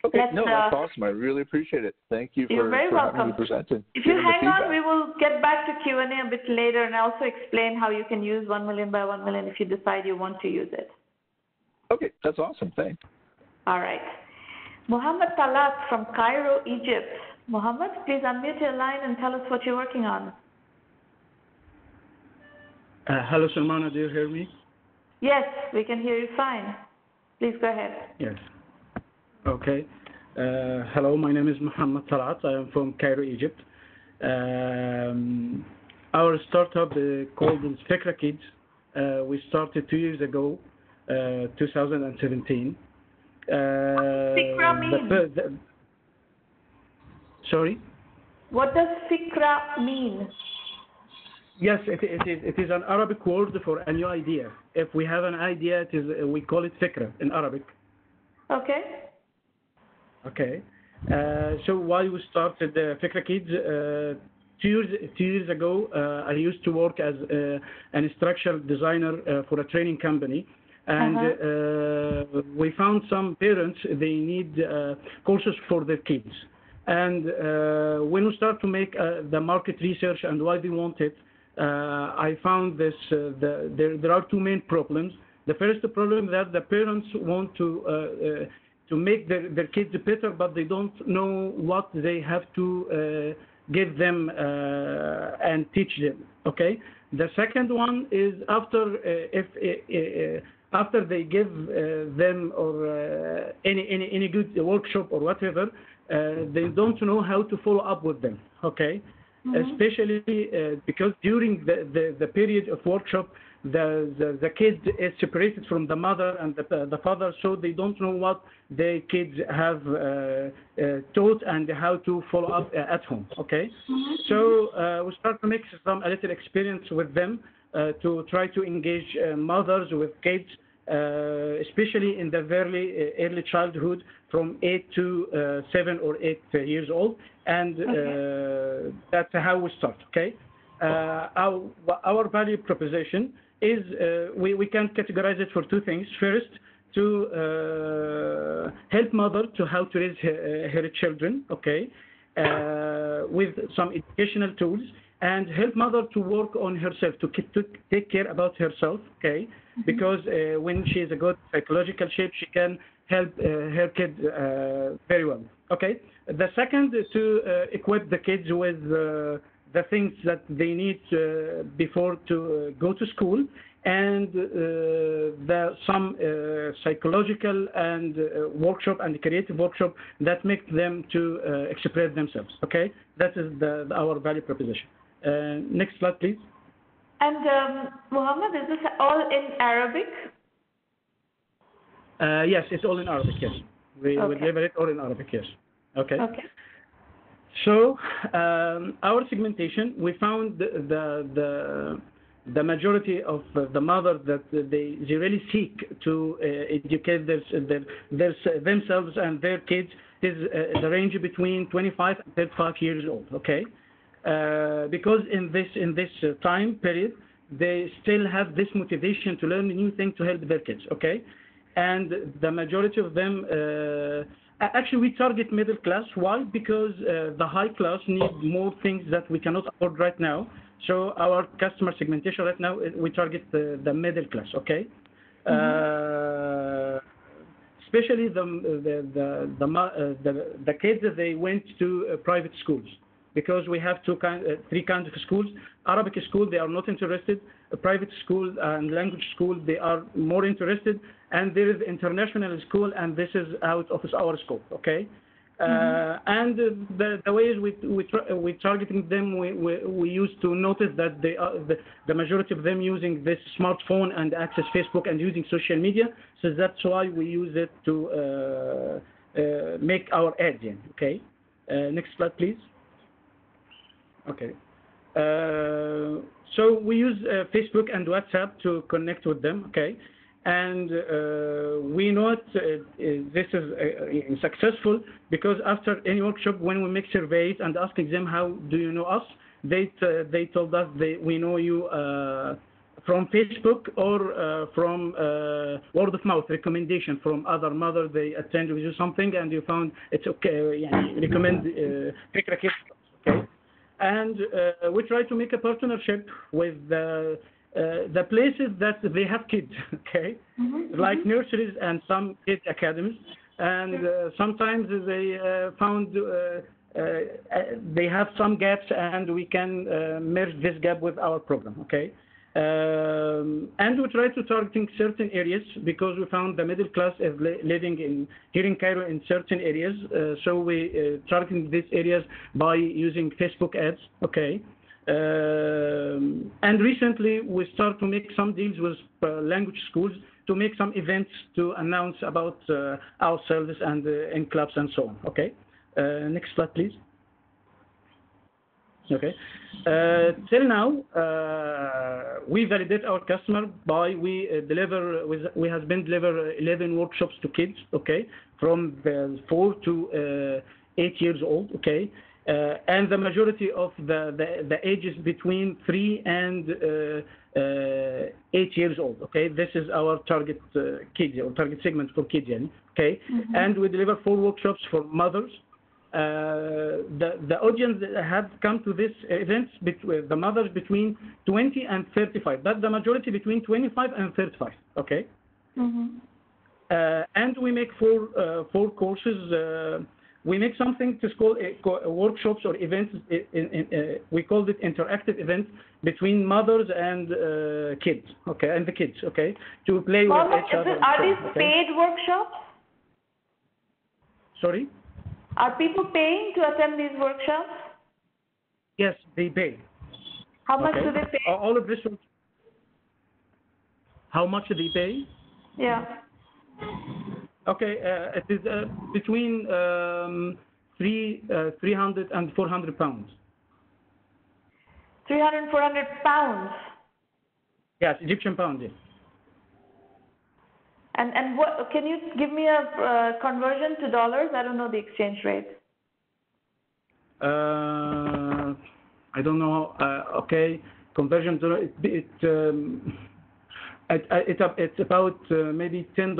okay, no, that's awesome. I really appreciate it. Thank you for, you're very welcome. having me present. If you hang on, we will get back to Q&A a bit later and also explain how you can use 1Mby1M if you decide you want to use it. Okay, that's awesome. Thanks. All right. Mohammed Talaat from Cairo, Egypt. Mohammed, please unmute your line and tell us what you're working on. Hello, Salmana. Do you hear me? Yes, we can hear you fine. Please go ahead. Yes. Okay. Hello, my name is Mohammed Talaat. I am from Cairo, Egypt. Our startup called Fikra Kids. We started 2 years ago, 2017. Fikra mean? Sorry? What does Fikra mean? Yes, it is an Arabic word for a new idea. If we have an idea, we call it Fikra in Arabic. Okay. Okay. So why we started Fikra Kids? 2 years ago, I used to work as an instructional designer for a training company. And we found some parents, they need courses for their kids. And when we start to make the market research and why they want it, I found this, there are 2 main problems. The first problem is that the parents want to make their kids better, but they don't know what they have to give them and teach them. Okay. The second one is after they give them or any good workshop or whatever, they don't know how to follow up with them. Okay. Especially because during the period of workshop, the kid is separated from the mother and the father, so they don't know what the kids have taught and how to follow up at home. Okay, so we start to make a little experience with them to try to engage mothers with kids, especially in the very early childhood, from 8 to 7 or 8 years old, and that's how we start. Okay, our value proposition is we can categorize it for 2 things. First, to help mother to how to raise her children, okay, with some educational tools, and help mother to work on herself, to take care about herself, okay, because when she is a good psychological shape, she can help her kid very well, okay. The second is to equip the kids with the things that they need before to go to school, and some psychological and workshop and creative workshop that make them to express themselves. Okay, that is our value proposition. Next slide, please. And Mohammed, is this all in Arabic? Yes, it's all in Arabic. Yes, we deliver it all in Arabic. Yes. Okay. Okay. So our segmentation, we found the majority of the mothers that they really seek to educate themselves and their kids is the range between 25 and 35 years old. Okay, because in this time period they still have this motivation to learn a new thing to help their kids. Okay, and the majority of them. Actually, we target middle class. Why? Because the high class need more things that we cannot afford right now. So our customer segmentation right now, we target the middle class. Okay, especially the kids that they went to private schools. because we have three kinds of schools. Arabic school, they are not interested. A private school and language school, they are more interested. And there is international school, and this is out of our scope, okay? And the ways we targeting them, we used to notice that they are, the majority of them using this smartphone and access Facebook and using social media. So that's why we use it to make our ads in, okay? Next slide, please. Okay. So we use Facebook and WhatsApp to connect with them, okay? And we know this is successful because after any workshop, when we make surveys and asking them how do you know us, they told us we know you from Facebook or from word of mouth recommendation from other mothers. They attend with you something and you found it's okay. Recommend Fikra Kids, okay? And we try to make a partnership with the places that they have kids, okay, like nurseries and some kids academies, and sometimes they found they have some gaps, and we can merge this gap with our program, okay. And we try to targeting certain areas because we found the middle class is living here in Cairo in certain areas, so we targeting these areas by using Facebook ads, okay. And recently we start to make some deals with language schools to make some events to announce about our service and in clubs and so on. Okay. Next slide, please. Okay. Till now, we validate our customer by we have been deliver 11 workshops to kids. Okay, from 4 to 8 years old. Okay. And the majority of the ages between 3 and 8 years old. Okay, this is our target kids or target segment for kids. Okay, and we deliver 4 workshops for mothers. The audience that have come to this events the mothers between 20 and 35. But the majority between 25 and 35. Okay, and we make 4 courses. We make something to call workshops or events. We called it interactive events between mothers and kids, okay, and the kids, okay, to play with each other. Are these paid workshops? Sorry? Are people paying to attend these workshops? Yes, they pay. How much do they pay? All of this. How much do they pay? Yeah. Okay, it is between 300 and 400 pounds. 300, 400 pounds? Yes, Egyptian pounds. Yes. And what, can you give me a conversion to dollars? I don't know the exchange rate. I don't know. Okay, conversion to it's about maybe $10.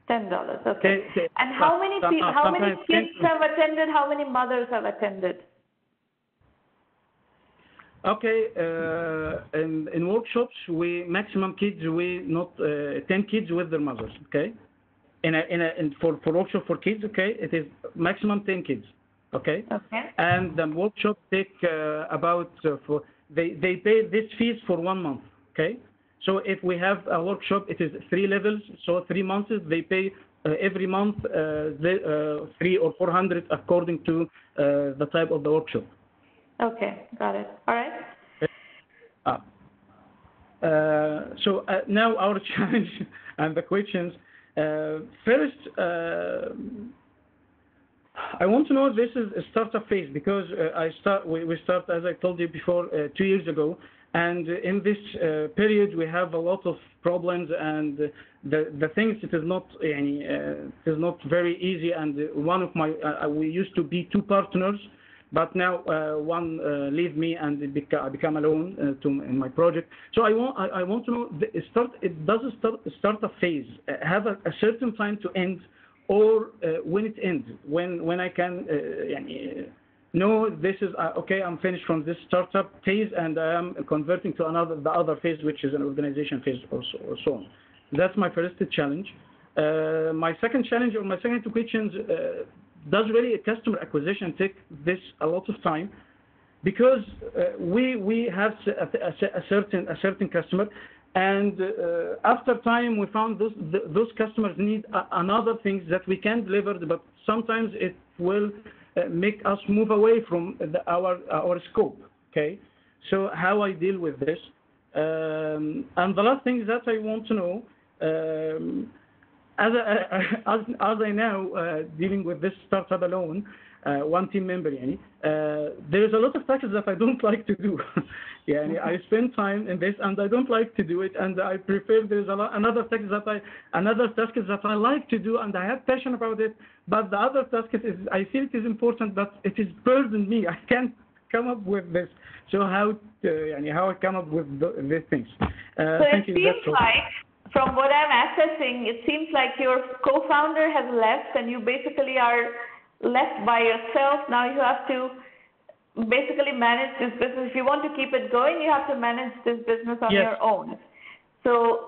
$10, okay. And how many people, how many kids have attended? How many mothers have attended? Okay, in workshops, maximum kids, not 10 kids with their mothers. Okay, for workshop for kids, okay, it is maximum 10 kids. Okay. Okay. And the workshop take about they pay this fees for 1 month. Okay. So if we have a workshop, it is 3 levels. So 3 months, they pay every month 300 or 400 according to the type of the workshop. Okay, got it. All right. So now our challenge and the questions. First, I want to know this is a startup phase because we start, as I told you before, 2 years ago. And in this period, we have a lot of problems, and the things it is not very easy. And one of my we used to be 2 partners, but now one leave me and I become alone in my project. So I want to know does a startup phase have a certain time to end, or when it ends, when I can no, this is okay. I'm finished from this startup phase, and I am converting to the other phase, which is an organization phase, or so on. That's my first challenge. My second challenge, or my second 2 questions. does really a customer acquisition take this a lot of time? Because we have a certain customer, and after time we found those customers need another things that we can deliver, but sometimes it will make us move away from our scope. Okay, so how I deal with this, and the last thing that I want to know, as I now dealing with this startup alone, one team member, there's a lot of tasks that I don't like to do. I spend time in this and I don't like to do it, and I prefer there's another task that I like to do and I have passion about it, but the other task is I feel it is important, but it is burdened me. I can't come up with this. So how I come up with these things? So it seems like, from what I'm assessing, it seems like your co-founder has left and you basically are left by yourself. Now you have to basically manage this business. If you want to keep it going, you have to manage this business on your own. So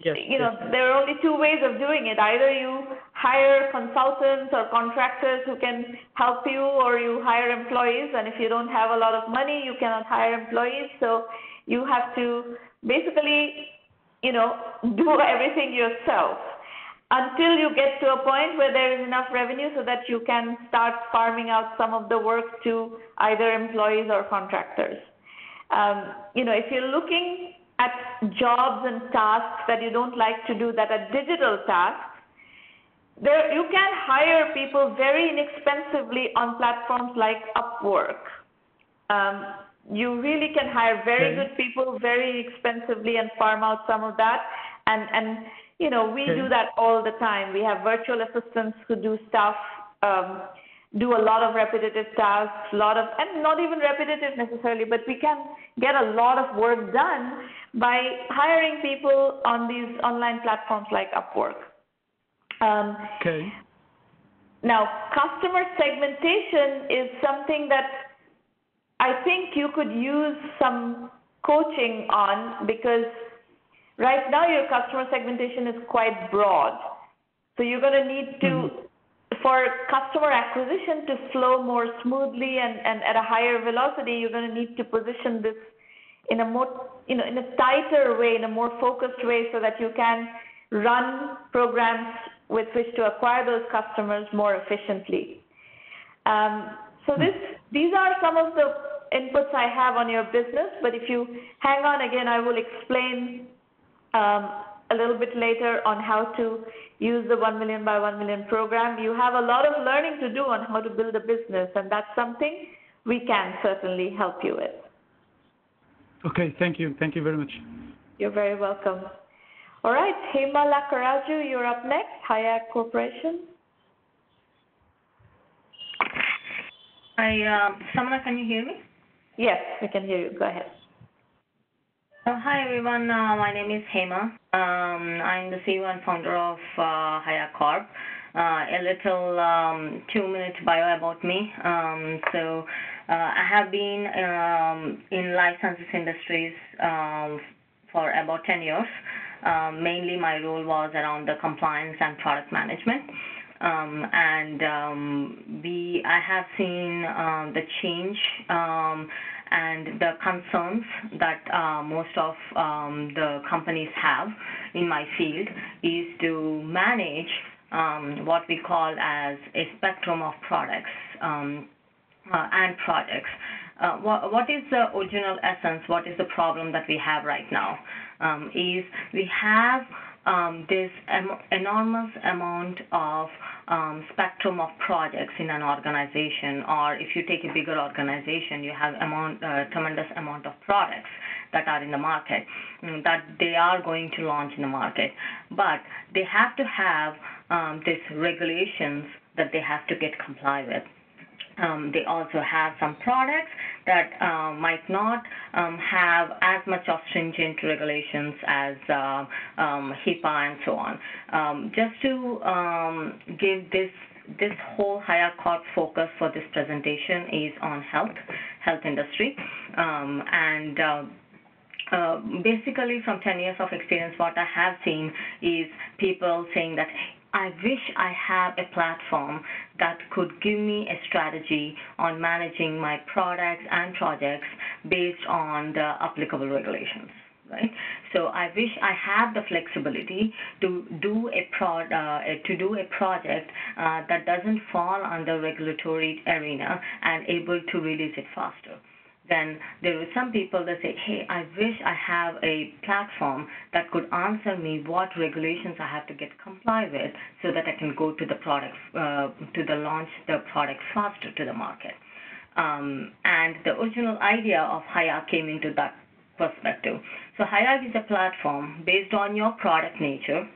there are only two ways of doing it. Either you hire consultants or contractors who can help you, or you hire employees. And if you don't have a lot of money, you cannot hire employees. So you have to basically, do everything yourself until you get to a point where there is enough revenue so that you can start farming out some of the work to either employees or contractors. If you're looking at jobs and tasks that you don't like to do that are digital tasks, you can hire people very inexpensively on platforms like Upwork. You really can hire very good people very expensively and farm out some of that. And we do that all the time. We have virtual assistants who do stuff, do a lot of repetitive tasks, and not even repetitive necessarily, but we can get a lot of work done by hiring people on these online platforms like Upwork. Now, customer segmentation is something that I think you could use some coaching on, because right now your customer segmentation is quite broad. So you're going to need to, for customer acquisition to flow more smoothly and at a higher velocity, you're going to need to position this in a more, in a tighter way, in a more focused way, so that you can run programs with which to acquire those customers more efficiently. These are some of the inputs I have on your business, but if you hang on again, I will explain a little bit later on how to use the 1Mby1M program. You have a lot of learning to do on how to build a business, and that's something we can certainly help you with. Okay, thank you. Thank you very much. You're very welcome. All right, Hema Lakkaraju, you're up next, Hayag Corporation. Samana, can you hear me? Yes, we can hear you. Go ahead. Hi, everyone. My name is Hema. I'm the CEO and founder of Hayag Corp. A little 2-minute bio about me. I have been in life sciences industries for about 10 years. Mainly my role was around the compliance and product management. I have seen the change and the concerns that most of the companies have in my field is to manage what we call as a spectrum of products and projects. What is the original essence? What is the problem that we have right now? Is we have this enormous amount of spectrum of projects in an organization, or if you take a bigger organization, you have tremendous amount of products that are in the market that they are going to launch in the market, but they have to have these regulations that they have to get comply with. They also have some products that might not have as much of stringent regulations as HIPAA and so on. Just to give this whole Hayag Corp focus for this presentation is on health industry. Basically from 10 years of experience, what I have seen is people saying that I wish I have a platform that could give me a strategy on managing my products and projects based on the applicable regulations. Right? So I wish I have the flexibility to do a project that doesn't fall under regulatory arena and able to release it faster. Then there are some people that say, hey, I wish I have a platform that could answer me what regulations I have to get comply with so that I can go to the product, launch the product faster to the market. And the original idea of Hayag came into that perspective. So Hayag is a platform based on your product nature,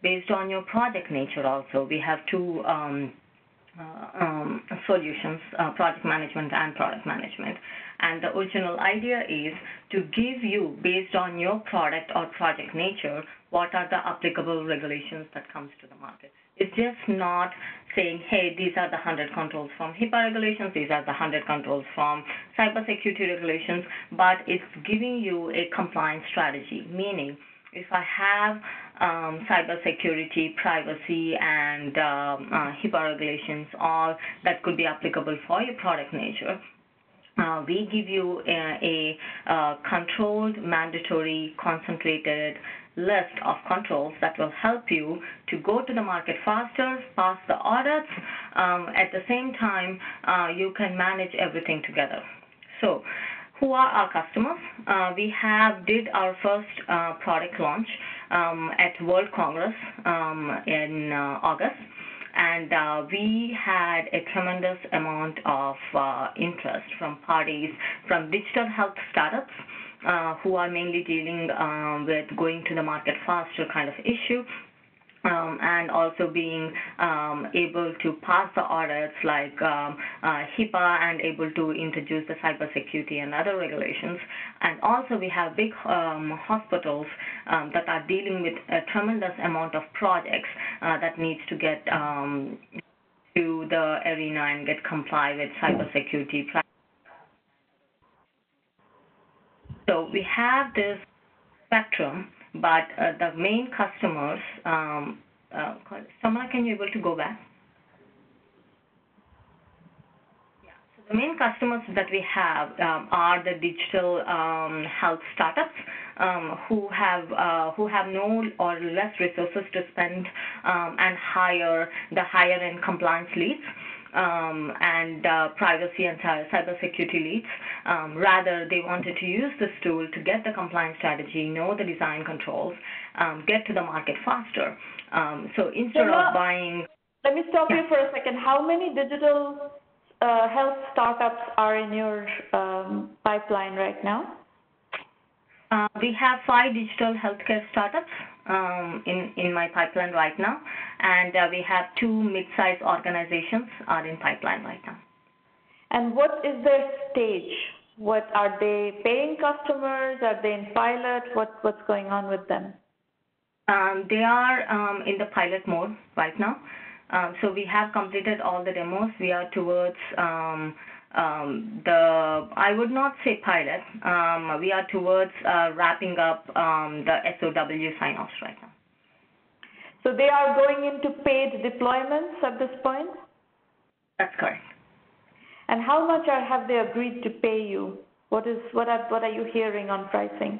based on your project nature also. We have two solutions, project management and product management. And the original idea is to give you, based on your product or project nature, what are the applicable regulations that comes to the market. It's just not saying, hey, these are the 100 controls from HIPAA regulations, these are the 100 controls from cybersecurity regulations, but it's giving you a compliance strategy, meaning if I have cybersecurity, privacy, and HIPAA regulations, all that could be applicable for your product nature, we give you a controlled, mandatory, concentrated list of controls that will help you to go to the market faster, pass the audits. At the same time, you can manage everything together. So who are our customers? We did our first product launch at World Congress in August. And we had a tremendous amount of interest from parties, from digital health startups who are mainly dealing with going to the market faster kind of issue, and also being able to pass the audits like HIPAA and able to introduce the cybersecurity and other regulations. And also we have big hospitals that are dealing with a tremendous amount of projects that needs to get to the arena and get comply with cybersecurity. So we have this spectrum, but the main customers, Samara, can you able to go back? Yeah. So the main customers that we have are the digital health startups who have no or less resources to spend and hire the higher-end compliance leads. And privacy and cybersecurity leads. Rather, they wanted to use this tool to get the compliance strategy, know the design controls, get to the market faster. So instead of buying... Let me stop you for a second. How many digital health startups are in your pipeline right now? We have 5 digital healthcare startups in my pipeline right now, and we have 2 mid-sized organizations are in pipeline right now. And what is their stage? What are they paying customers? Are they in pilot? What's going on with them? They are in the pilot mode right now. So we have completed all the demos. We are towards I would not say pilot. We are towards wrapping up the SOW sign-offs right now. So they are going into paid deployments at this point? That's correct. And how much have they agreed to pay you? What are you hearing on pricing?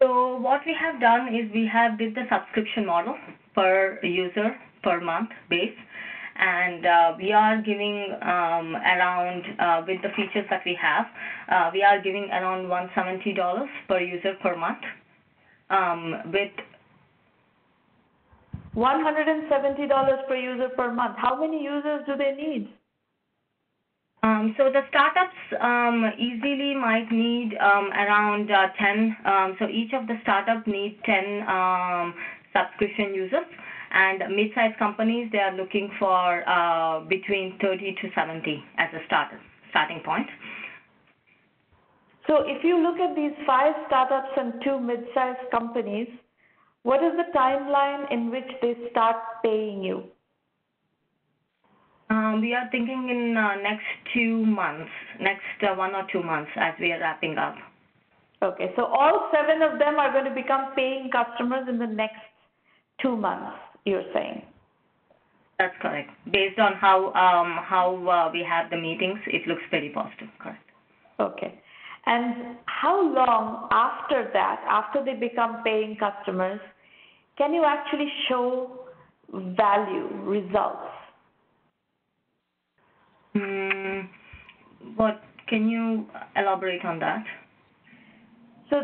So what we have done is we have did the subscription model per user per month base. And we are giving around, with the features that we have, we are giving around $170 per user per month. With $170 per user per month. How many users do they need? So the startups easily might need around 10. So each of the startups need 10 subscription users. And mid-sized companies, they are looking for between 30 to 70 as a starting point. So if you look at these 5 startups and 2 mid-sized companies, what is the timeline in which they start paying you? We are thinking in next 2 months, next 1 or 2 months as we are wrapping up. Okay, so all 7 of them are going to become paying customers in the next 2 months. you're saying. That's correct. Based on how we have the meetings, it looks very positive. Correct. Okay. And how long after that, after they become paying customers, can you actually show value, results? What can you elaborate on that? So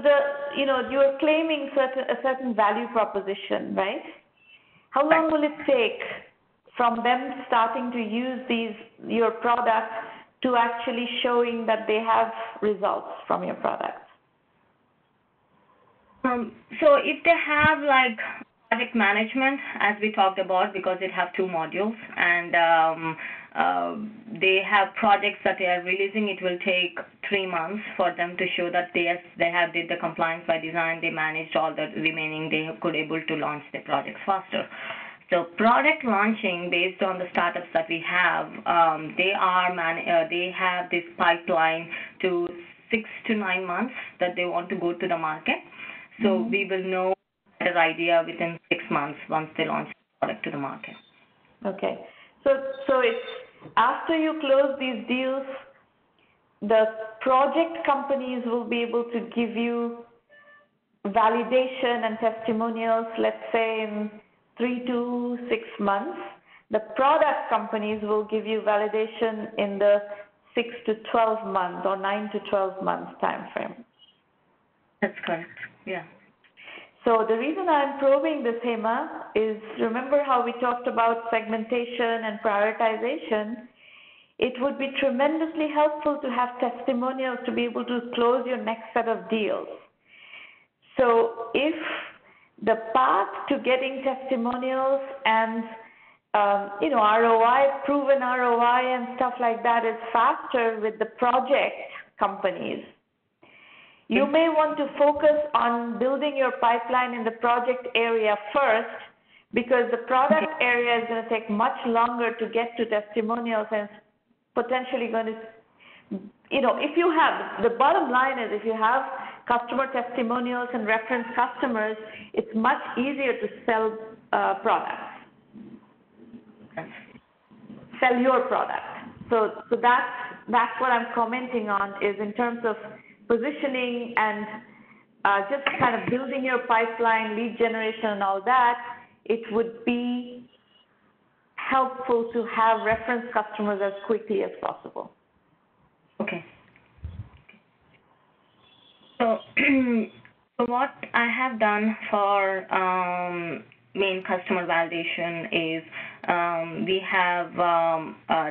you're claiming a certain value proposition, right? How long will it take from them starting to use your product to actually showing that they have results from your product? So if they have like project management, as we talked about, because it have 2 modules, and they have projects that they are releasing, it will take 3 months for them to show that they have did the compliance by design, they managed all the remaining, they could able to launch their projects faster. So product launching, based on the startups that we have, they have this pipeline to 6 to 9 months that they want to go to the market. So we will know their idea within 6 months once they launch the product to the market. Okay. So it's after you close these deals, the project companies will be able to give you validation and testimonials, let's say in 3 to 6 months. The product companies will give you validation in the 6 to 12 months or 9 to 12 months time frame. That's correct. Yeah. So the reason I'm probing this, Hema, is remember how we talked about segmentation and prioritization? It would be tremendously helpful to have testimonials to be able to close your next set of deals. So if the path to getting testimonials and ROI, proven ROI and stuff like that is faster with the project companies, you may want to focus on building your pipeline in the project area first, because the product area is going to take much longer to get to testimonials, and potentially going to, if you have, the bottom line is if you have customer testimonials and reference customers, it's much easier to sell products, sell your product. So that's what I'm commenting on, is in terms of positioning and just kind of building your pipeline, lead generation and all that. It would be helpful to have reference customers as quickly as possible. Okay. So what I have done for main customer validation is we have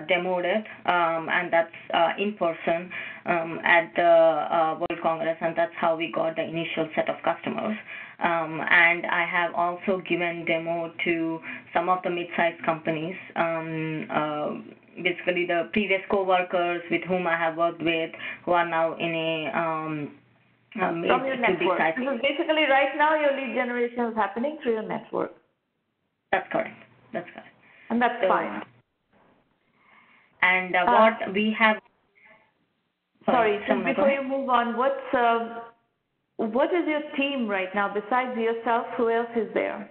demoed it, and that's in person at the World Congress, and that's how we got the initial set of customers. And I have also given demo to some of the mid-sized companies, basically the previous co-workers with whom I have worked with, who are now in a from your network. This is basically right now your lead generation is happening through your network. That's correct. That's correct. And that's fine. And what we have. Sorry, before you move on, what is your team right now besides yourself? Who else is there?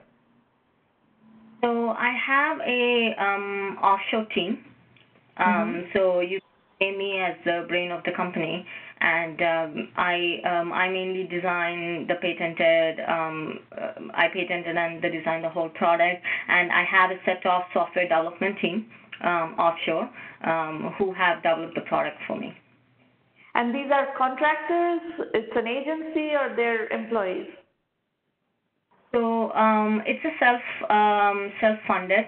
So I have a offshore team. So you name me as the brain of the company, and I mainly design the patented. I patented and design the whole product, and I have a set of software development team offshore who have developed the product for me. And these are contractors? It's an agency, or they're employees? So it's a self-funded,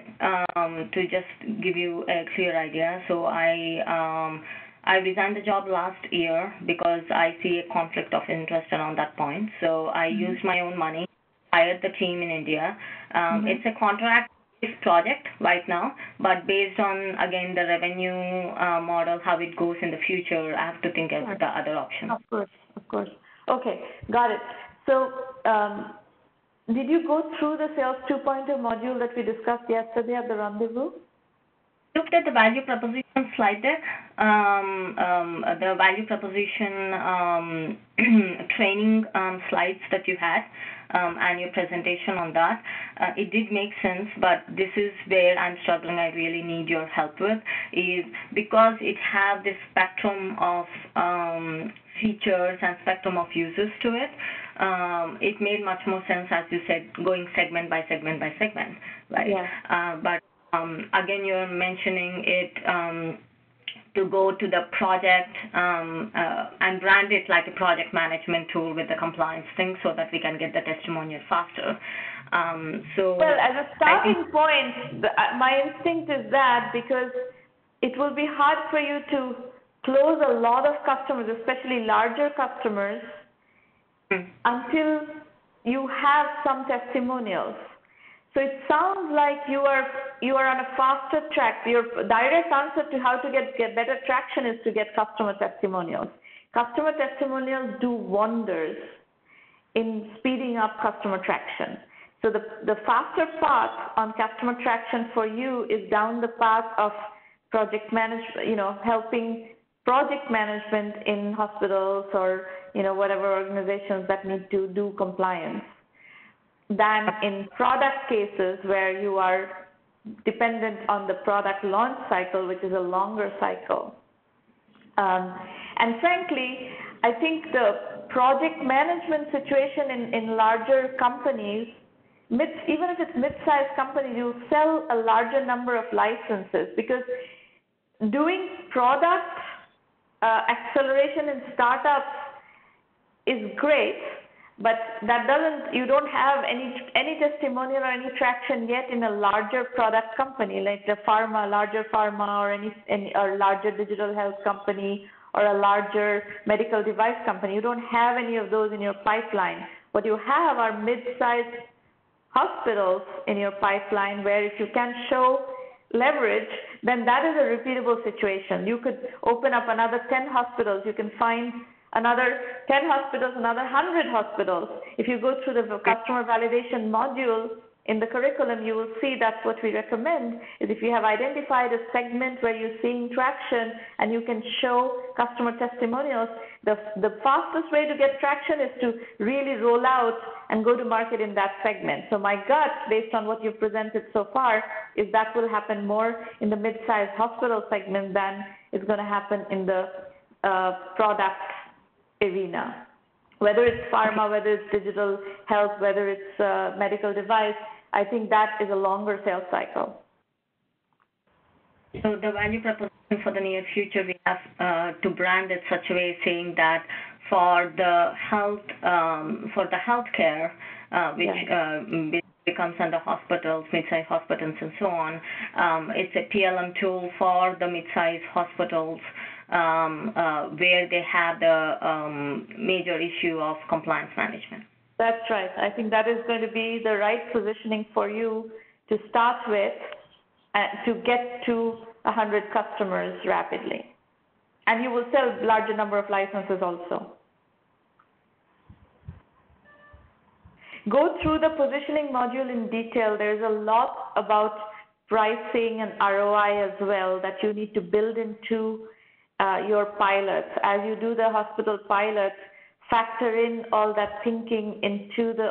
to just give you a clear idea. So I resigned the job last year because I see a conflict of interest around that point. So I used my own money, hired the team in India. It's a contract project right now, but based on, again, the revenue model, how it goes in the future, I have to think of the other options. Of course. Okay, got it. So did you go through the Sales 2.0 module that we discussed yesterday at the rendezvous? looked at the value proposition slide deck, the value proposition training slides that you had, and your presentation on that. It did make sense, but this is where I'm struggling. I really need your help with, is because it has this spectrum of features and spectrum of users to it. It made much more sense, as you said, going segment by segment by segment, right? Yeah. But again, you're mentioning it to go to the project and brand it like a project management tool with the compliance thing so that we can get the testimonial faster. Well, as a starting point, my instinct is that because it will be hard for you to close a lot of customers, especially larger customers, until you have some testimonials. So it sounds like you are on a faster track. Your direct answer to how to get better traction is to get customer testimonials. Customer testimonials do wonders in speeding up customer traction. So the faster path on customer traction for you is down the path of project management, helping project management in hospitals or, whatever organizations that need to do compliance, than in product cases where you are dependent on the product launch cycle, which is a longer cycle. And frankly, I think the project management situation in larger companies, even if it's mid-sized companies, you sell a larger number of licenses, because doing product acceleration in startups is great, but you don't have any testimonial or any traction yet in a larger product company like the larger pharma, or larger digital health company, or a larger medical device company. You don't have any of those in your pipeline. What you have are mid-sized hospitals in your pipeline, where if you can show leverage, then that is a repeatable situation. You could open up another 10 hospitals. You can find another 10 hospitals, another 100 hospitals. If you go through the customer validation module in the curriculum, you will see that's what we recommend, is if you have identified a segment where you're seeing traction and you can show customer testimonials, the fastest way to get traction is to really roll out and go to market in that segment. So my gut, based on what you've presented so far, is that will happen more in the mid-sized hospital segment than is going to happen in the product arena. Whether it's pharma, whether it's digital health, whether it's medical device, I think that is a longer sales cycle. So the value proposition for the near future, we have to brand it such a way, saying that for the healthcare, which comes under hospitals, mid-sized hospitals, and so on, it's a PLM tool for the mid-sized hospitals, where they have the major issue of compliance management. That's right. I think that is going to be the right positioning for you to start with, to get to 100 customers rapidly. And you will sell a larger number of licenses also. Go through the positioning module in detail. There's a lot about pricing and ROI as well that you need to build into your pilots. As you do the hospital pilots, factor in all that thinking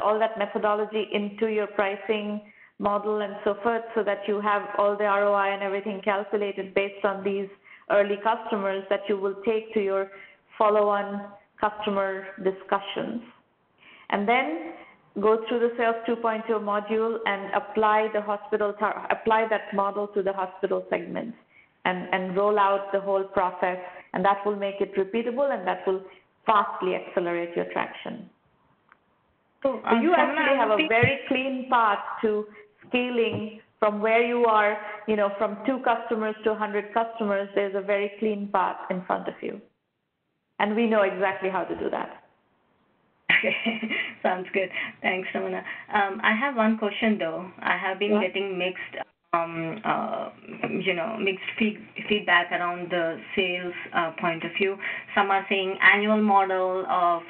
all that methodology into your pricing model and so forth, so that you have all the ROI and everything calculated based on these early customers that you will take to your follow-on customer discussions. And then go through the Sales 2.0 module and apply that model to the hospital segment, and roll out the whole process, and that will make it repeatable, and that will vastly accelerate your traction. So you actually have a very clean path to scaling from where you are, from 2 customers to 100 customers. There's a very clean path in front of you. And we know exactly how to do that. Okay, sounds good. Thanks, Ramana. I have one question though. I have been getting mixed mixed feedback around the sales point of view. Some are saying annual model of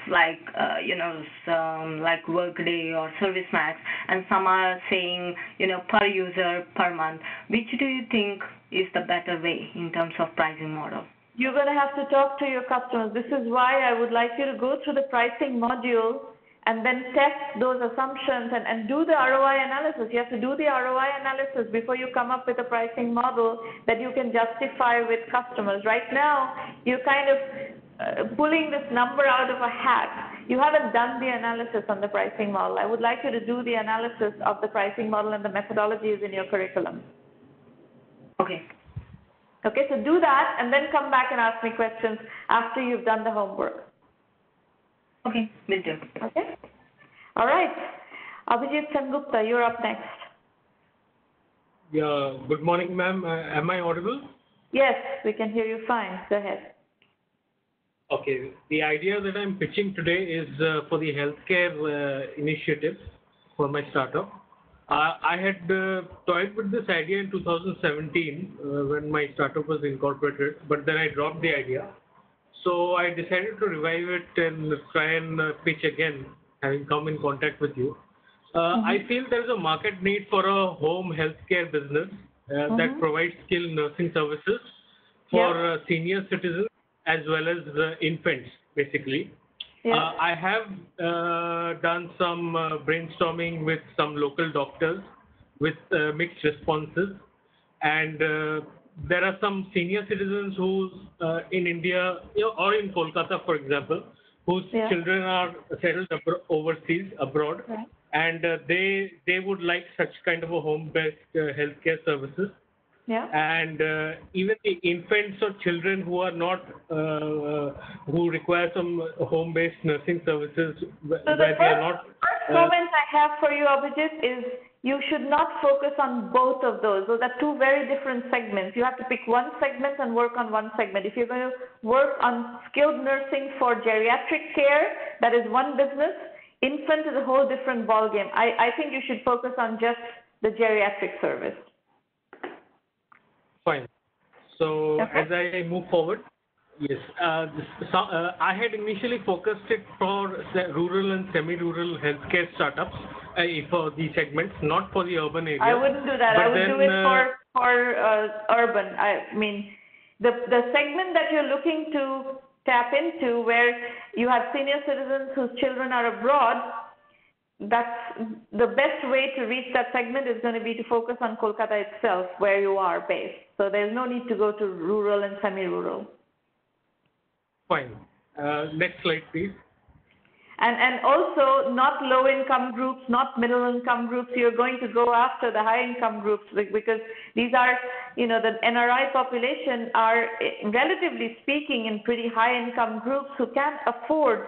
some like Workday or ServiceMax, and some are saying, per user per month. Which do you think is the better way in terms of pricing model? You're going to have to talk to your customers. This is why I would like you to go through the pricing module and then test those assumptions and do the ROI analysis. You have to do the ROI analysis before you come up with a pricing model that you can justify with customers. Right now, you're kind of pulling this number out of a hat. You haven't done the analysis on the pricing model. I would like you to do the analysis of the pricing model and the methodologies in your curriculum. Okay. Okay, so do that and then come back and ask me questions after you've done the homework. Okay, will do. Okay. All right. Abhijit Sengupta, you're up next. Yeah, good morning, ma'am. Am I audible? Yes, we can hear you fine. Go ahead. Okay. The idea that I'm pitching today is for the healthcare initiative for my startup. I had toyed with this idea in 2017 when my startup was incorporated, but then I dropped the idea. So I decided to revive it and try and pitch again, having come in contact with you. I feel there is a market need for a home healthcare business that provides skilled nursing services for senior citizens as well as infants, basically. I have done some brainstorming with some local doctors with mixed responses, and there are some senior citizens who in India or in Kolkata, for example, whose children are settled overseas, abroad, and they would like such kind of a home-based healthcare services. And even the infants or children who are not, who require some home-based nursing services where they are not. First comment I have for you, Abhijit, is you should not focus on both of those. Those are two very different segments. You have to pick one segment and work on one segment. If you're going to work on skilled nursing for geriatric care, that is one business. Infant is a whole different ballgame. I think you should focus on just the geriatric service. Fine. So as I move forward, yes, I had initially focused it for rural and semi-rural healthcare startups for the segments, not for the urban areas. I wouldn't do that. I would do it for urban. I mean, the segment that you're looking to tap into, where you have senior citizens whose children are abroad, that's the best way to reach that segment is going to be to focus on Kolkata itself, where you are based. So there's no need to go to rural and semi-rural. Fine. Next slide, please. And also not low-income groups, not middle-income groups. You're going to go after the high-income groups because these are, the NRI population are, relatively speaking, in pretty high-income groups who can afford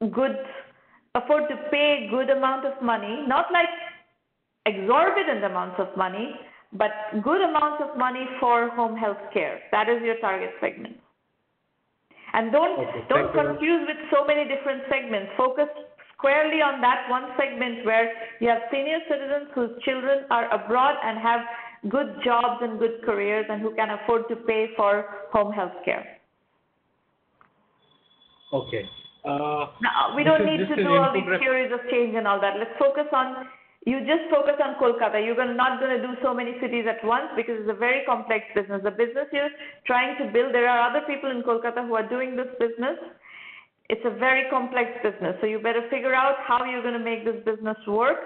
to pay good amount of money, not like exorbitant amounts of money, but good amounts of money for home health care. That is your target segment. And don't confuse with so many different segments. Focus squarely on that one segment where you have senior citizens whose children are abroad and have good jobs and good careers and who can afford to pay for home health care. Okay. Now, we don't need to do all these theories of change and all that. Let's focus on, you just focus on Kolkata. You're not going to do so many cities at once because it's a very complex business. The business you're trying to build, there are other people in Kolkata who are doing this business. It's a very complex business. So you better figure out how you're going to make this business work.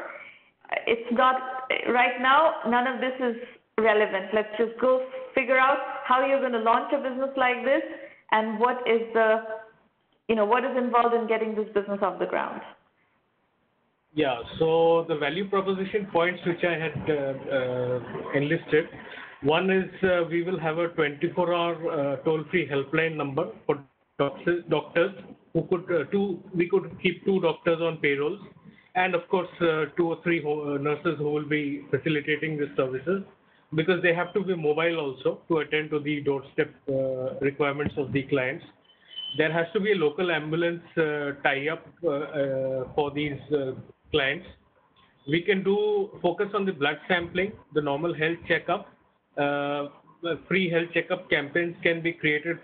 It's not, right now, none of this is relevant. Let's just go figure out how you're going to launch a business like this and what is what is involved in getting this business off the ground. Yeah, so the value proposition points which I had enlisted, one is we will have a 24-hour toll-free helpline number for doctors who we could keep 2 doctors on payrolls, and of course 2 or 3 nurses who will be facilitating these services, because they have to be mobile also to attend to the doorstep requirements of the clients. There has to be a local ambulance tie-up for these clients. we can focus on the blood sampling, the normal health checkup. Free health checkup campaigns can be created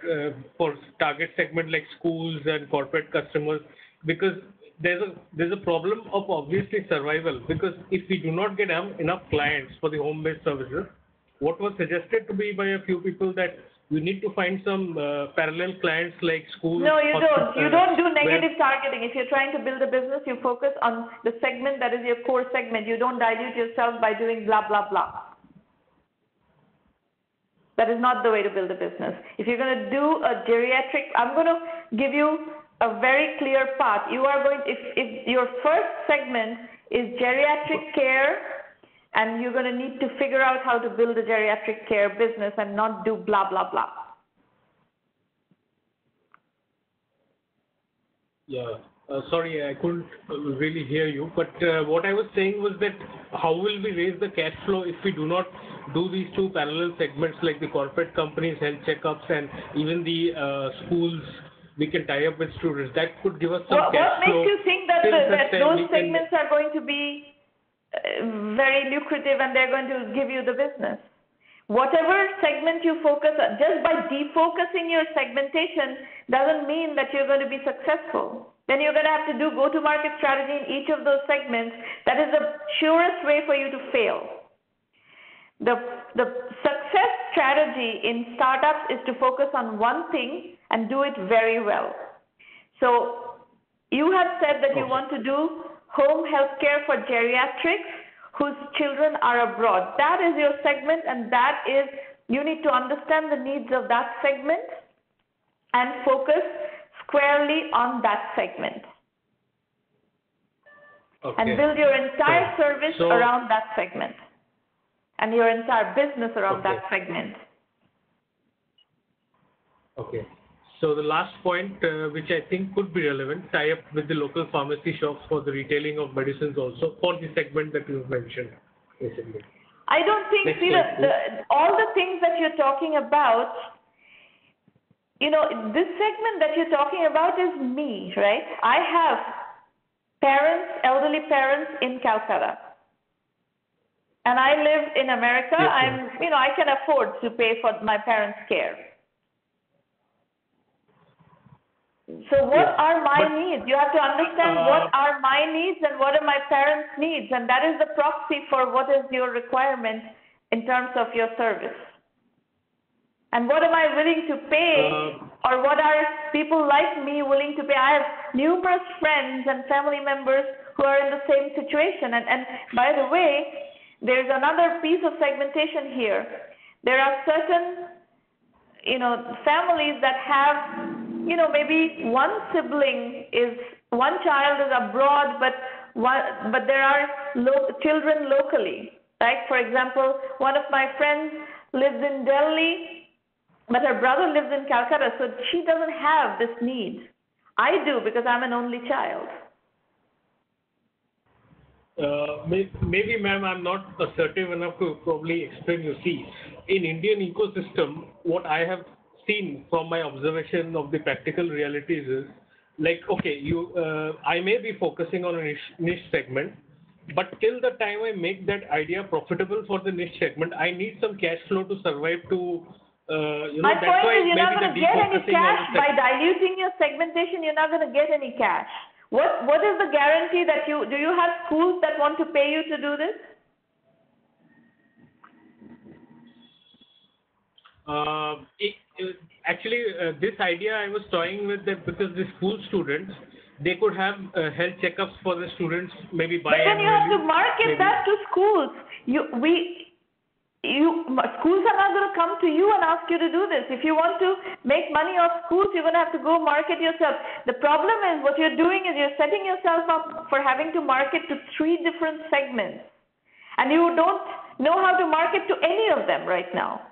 for target segment like schools and corporate customers, because there's a problem of obviously survival, because if we do not get enough clients for the home-based services, what was suggested to be by a few people that we need to find some parallel clients like schools. No, you don't. You don't do negative targeting. If you're trying to build a business, you focus on the segment that is your core segment. You don't dilute yourself by doing blah, blah, blah. That is not the way to build a business. If you're going to do a geriatric, I'm going to give you a very clear path. You are going, if your first segment is geriatric care, and you're going to need to figure out how to build a geriatric care business and not do blah, blah, blah. Yeah. Sorry, I couldn't really hear you, but what I was saying was that how will we raise the cash flow if we do not do these two parallel segments like the corporate companies, health checkups, and even the schools we can tie up with students? That could give us some cash flow. What makes you think that, those segments are going to be very lucrative and they're going to give you the business? Whatever segment you focus on, just by defocusing your segmentation doesn't mean that you're going to be successful. Then you're going to have to do go-to-market strategy in each of those segments. That is the surest way for you to fail. The success strategy in startups is to focus on one thing and do it very well. So you have said that you want to do home health care for geriatrics whose children are abroad. That is your segment, and that is, you need to understand the needs of that segment and focus squarely on that segment. Okay. And build your entire service around that segment and your entire business around that segment. Okay. So the last point, which I think could be relevant, tie up with the local pharmacy shops for the retailing of medicines also for the segment that you mentioned, basically. I don't think, all the things that you're talking about, you know, this segment that you're talking about is me, right? I have parents, elderly parents in Calcutta. And I live in America. Yes, I can afford to pay for my parents' care. So what are my needs? You have to understand what are my needs and what are my parents' needs. And that is the proxy for what is your requirement in terms of your service. And what am I willing to pay, or what are people like me willing to pay? I have numerous friends and family members who are in the same situation. And by the way, there's another piece of segmentation here. There are certain, families that have, maybe one child is abroad, but there are children locally, right? For example, one of my friends lives in Delhi, but her brother lives in Calcutta, so she doesn't have this need. I do, because I'm an only child. Maybe, ma'am, I'm not assertive enough to probably explain. You see, in Indian ecosystem, what I have seen from my observation of the practical realities is, like, okay, I may be focusing on a niche segment, but till the time I make that idea profitable for the niche segment, I need some cash flow to survive to, My that's point why is, you're not going to get any cash by diluting your segmentation. You're not going to get any cash. What is the guarantee that do you have schools that want to pay you to do this? Actually, this idea I was toying with, that because the school students, they could have health checkups for the students, maybe by. But then you have to market that to schools. Schools are not going to come to you and ask you to do this. If you want to make money off schools, you're going to have to go market yourself. The problem is, what you're doing is you're setting yourself up for having to market to 3 different segments. And you don't know how to market to any of them right now.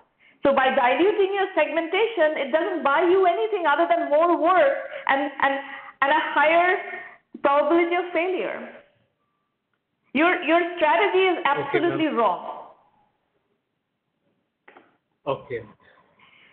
So by diluting your segmentation, it doesn't buy you anything other than more work and a higher probability of failure. Your strategy is absolutely wrong. Okay.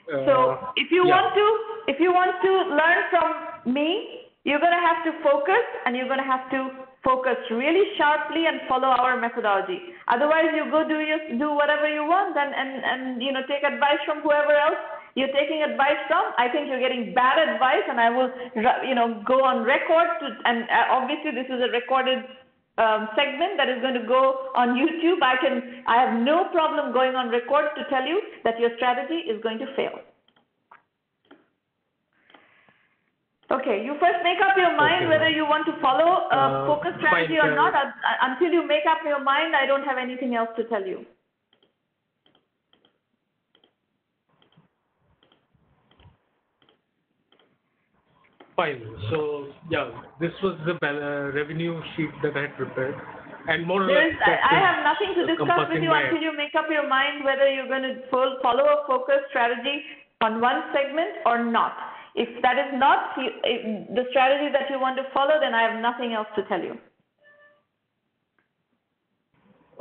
So if you want to learn from me, you're going to have to focus, and you're going to have to focus really sharply and follow our methodology. Otherwise, you go do whatever you want and take advice from whoever else you're taking advice from. I think you're getting bad advice, and I will go on record and obviously this is a recorded segment that is going to go on YouTube. I have no problem going on record to tell you that your strategy is going to fail. Okay, you first make up your mind whether you want to follow a focus strategy or not. Until you make up your mind, I don't have anything else to tell you. Fine. So, yeah, this was the revenue sheet that I had prepared. And more or less, I have nothing to discuss with you until you make up your mind whether you're going to follow a focus strategy on one segment or not. If that is not the strategy that you want to follow, then I have nothing else to tell you.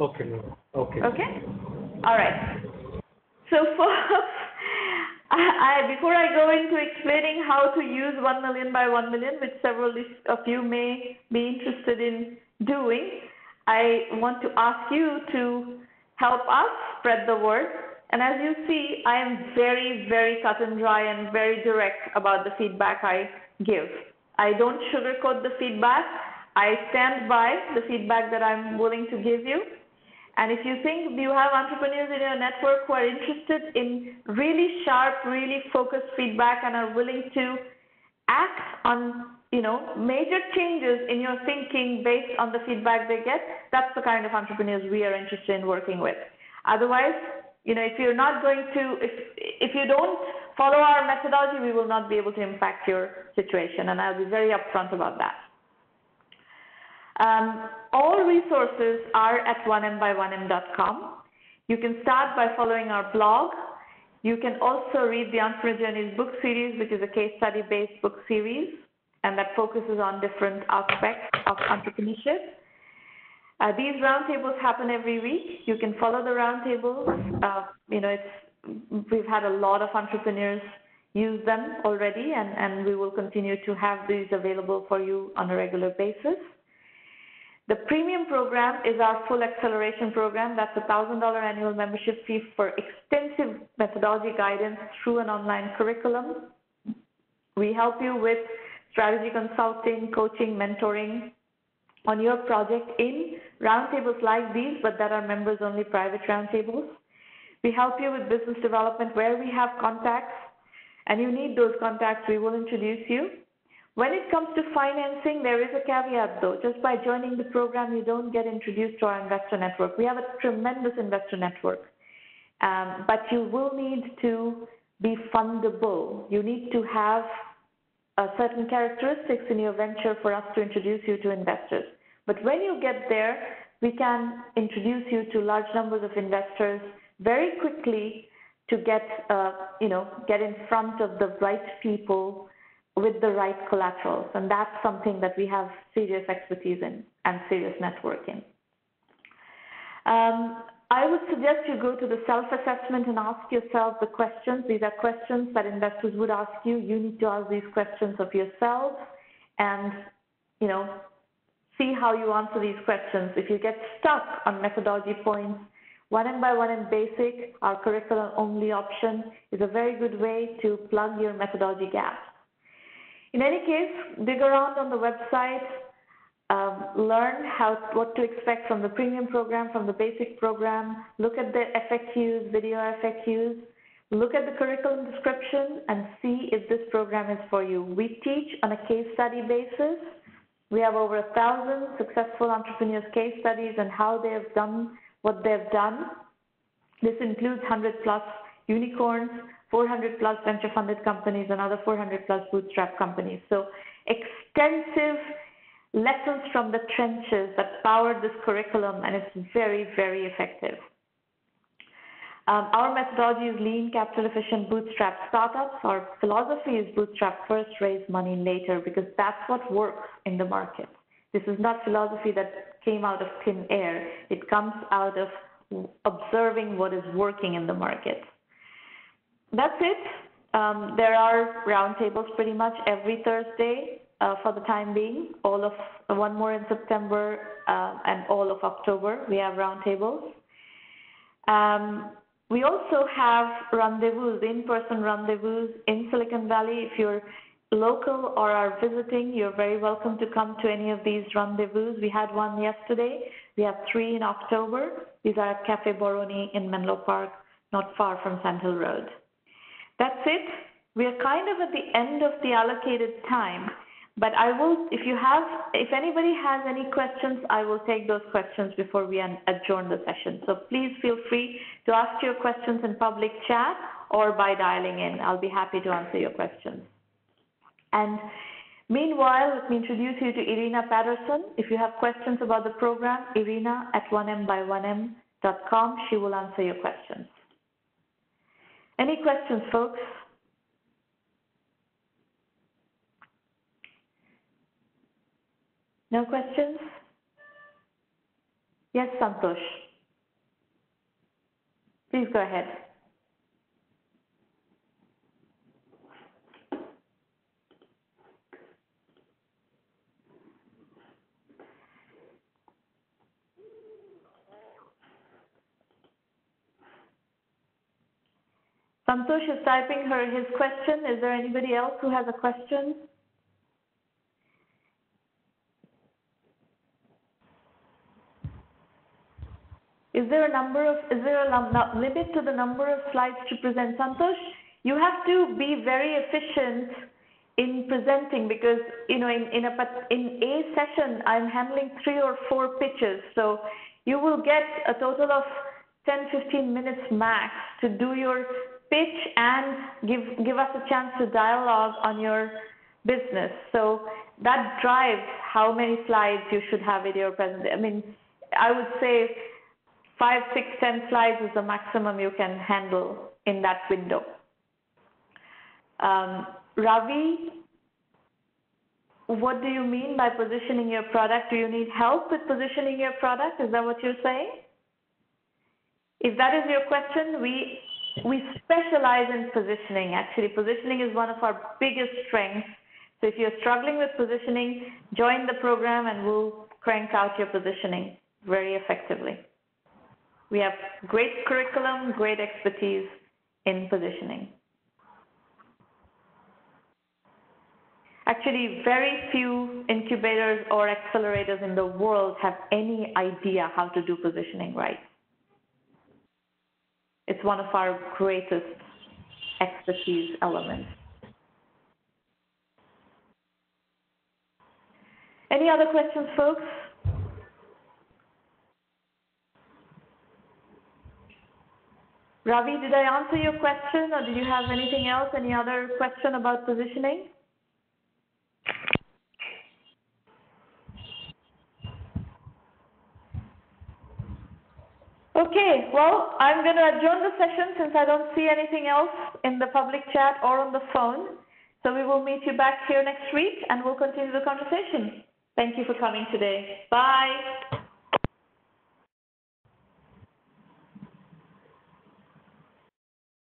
Okay. Okay. Okay? All right. So before I go into explaining how to use 1Mby1M, which several of you may be interested in doing, I want to ask you to help us spread the word. And as you see, I am very, very cut and dry and very direct about the feedback I give. I don't sugarcoat the feedback. I stand by the feedback that I'm willing to give you. And if you think you have entrepreneurs in your network who are interested in really sharp, really focused feedback and are willing to act on, major changes in your thinking based on the feedback they get, that's the kind of entrepreneurs we are interested in working with. Otherwise, if you're not going to, if you don't follow our methodology, we will not be able to impact your situation, and I'll be very upfront about that. All resources are at 1Mby1M.com. You can start by following our blog. You can also read the Entrepreneur Journeys book series, which is a case study-based book series, and that focuses on different aspects of entrepreneurship. These roundtables happen every week. You can follow the roundtables. We've had a lot of entrepreneurs use them already, and we will continue to have these available for you on a regular basis. The premium program is our full acceleration program. That's a $1,000 annual membership fee for extensive methodology guidance through an online curriculum. We help you with strategy consulting, coaching, mentoring on your project in roundtables like these, but that are members-only private roundtables. We help you with business development where we have contacts, and you need those contacts, we will introduce you. When it comes to financing, there is a caveat though. Just by joining the program, you don't get introduced to our investor network. We have a tremendous investor network, but you will need to be fundable. You need to have certain characteristics in your venture for us to introduce you to investors. But when you get there, we can introduce you to large numbers of investors very quickly to get in front of the right people with the right collaterals. And that's something that we have serious expertise in and serious network in. I would suggest you go to the self-assessment and ask yourself the questions. These are questions that investors would ask you. You need to ask these questions of yourself and, see how you answer these questions. If you get stuck on methodology points, 1Mby1M Basic, our curriculum-only option, is a very good way to plug your methodology gaps. In any case, dig around on the website, learn what to expect from the premium program, from the basic program, look at the FAQs, video FAQs, look at the curriculum description and see if this program is for you. We teach on a case study basis. We have over 1,000 successful entrepreneurs' case studies and how they have done what they've done. This includes 100+ unicorns, 400+ venture-funded companies, and other 400+ bootstrap companies. So extensive lessons from the trenches that powered this curriculum, and it's very, very effective. Our methodology is lean, capital-efficient, bootstrap startups. Our philosophy is bootstrap first, raise money later, because that's what works in the market. This is not philosophy that came out of thin air. It comes out of observing what is working in the market. That's it. There are roundtables pretty much every Thursday. for the time being. All of one more in September and all of October, we have roundtables. We also have rendezvous, in-person rendezvous in Silicon Valley. If you're local or are visiting, you're very welcome to come to any of these rendezvous. We had one yesterday. We have 3 in October. These are at Cafe Boroni in Menlo Park, not far from Sand Road. That's it. We are kind of at the end of the allocated time, but I will, if anybody has any questions, I will take those questions before we adjourn the session. So please feel free to ask your questions in public chat or by dialing in. I'll be happy to answer your questions. And meanwhile, let me introduce you to Irina Patterson. If you have questions about the program, Irina at 1Mby1M.com. She will answer your questions. Any questions, folks? No questions? Yes, Santosh. Please go ahead. Santosh is typing his question. Is there anybody else who has a question? Is there a limit to the number of slides to present? Santosh, you have to be very efficient in presenting because, you know, in a session, I'm handling 3 or 4 pitches. So you will get a total of 10-15 minutes max to do your pitch and give us a chance to dialogue on your business. So that drives how many slides you should have in your presentation. I mean, I would say 5, 6, 10 slides is the maximum you can handle in that window. Ravi, what do you mean by positioning your product? Do you need help with positioning your product? Is that what you're saying? If that is your question, we specialize in positioning. Actually, positioning is one of our biggest strengths. So if you're struggling with positioning, join the program and we'll crank out your positioning very effectively. We have great curriculum, great expertise in positioning. Actually, very few incubators or accelerators in the world have any idea how to do positioning right. It's one of our greatest expertise elements. Any other questions, folks? Ravi, did I answer your question, or do you have anything else? Any other question about positioning? Okay, well, I'm going to adjourn the session since I don't see anything else in the public chat or on the phone. So we will meet you back here next week and we'll continue the conversation. Thank you for coming today. Bye.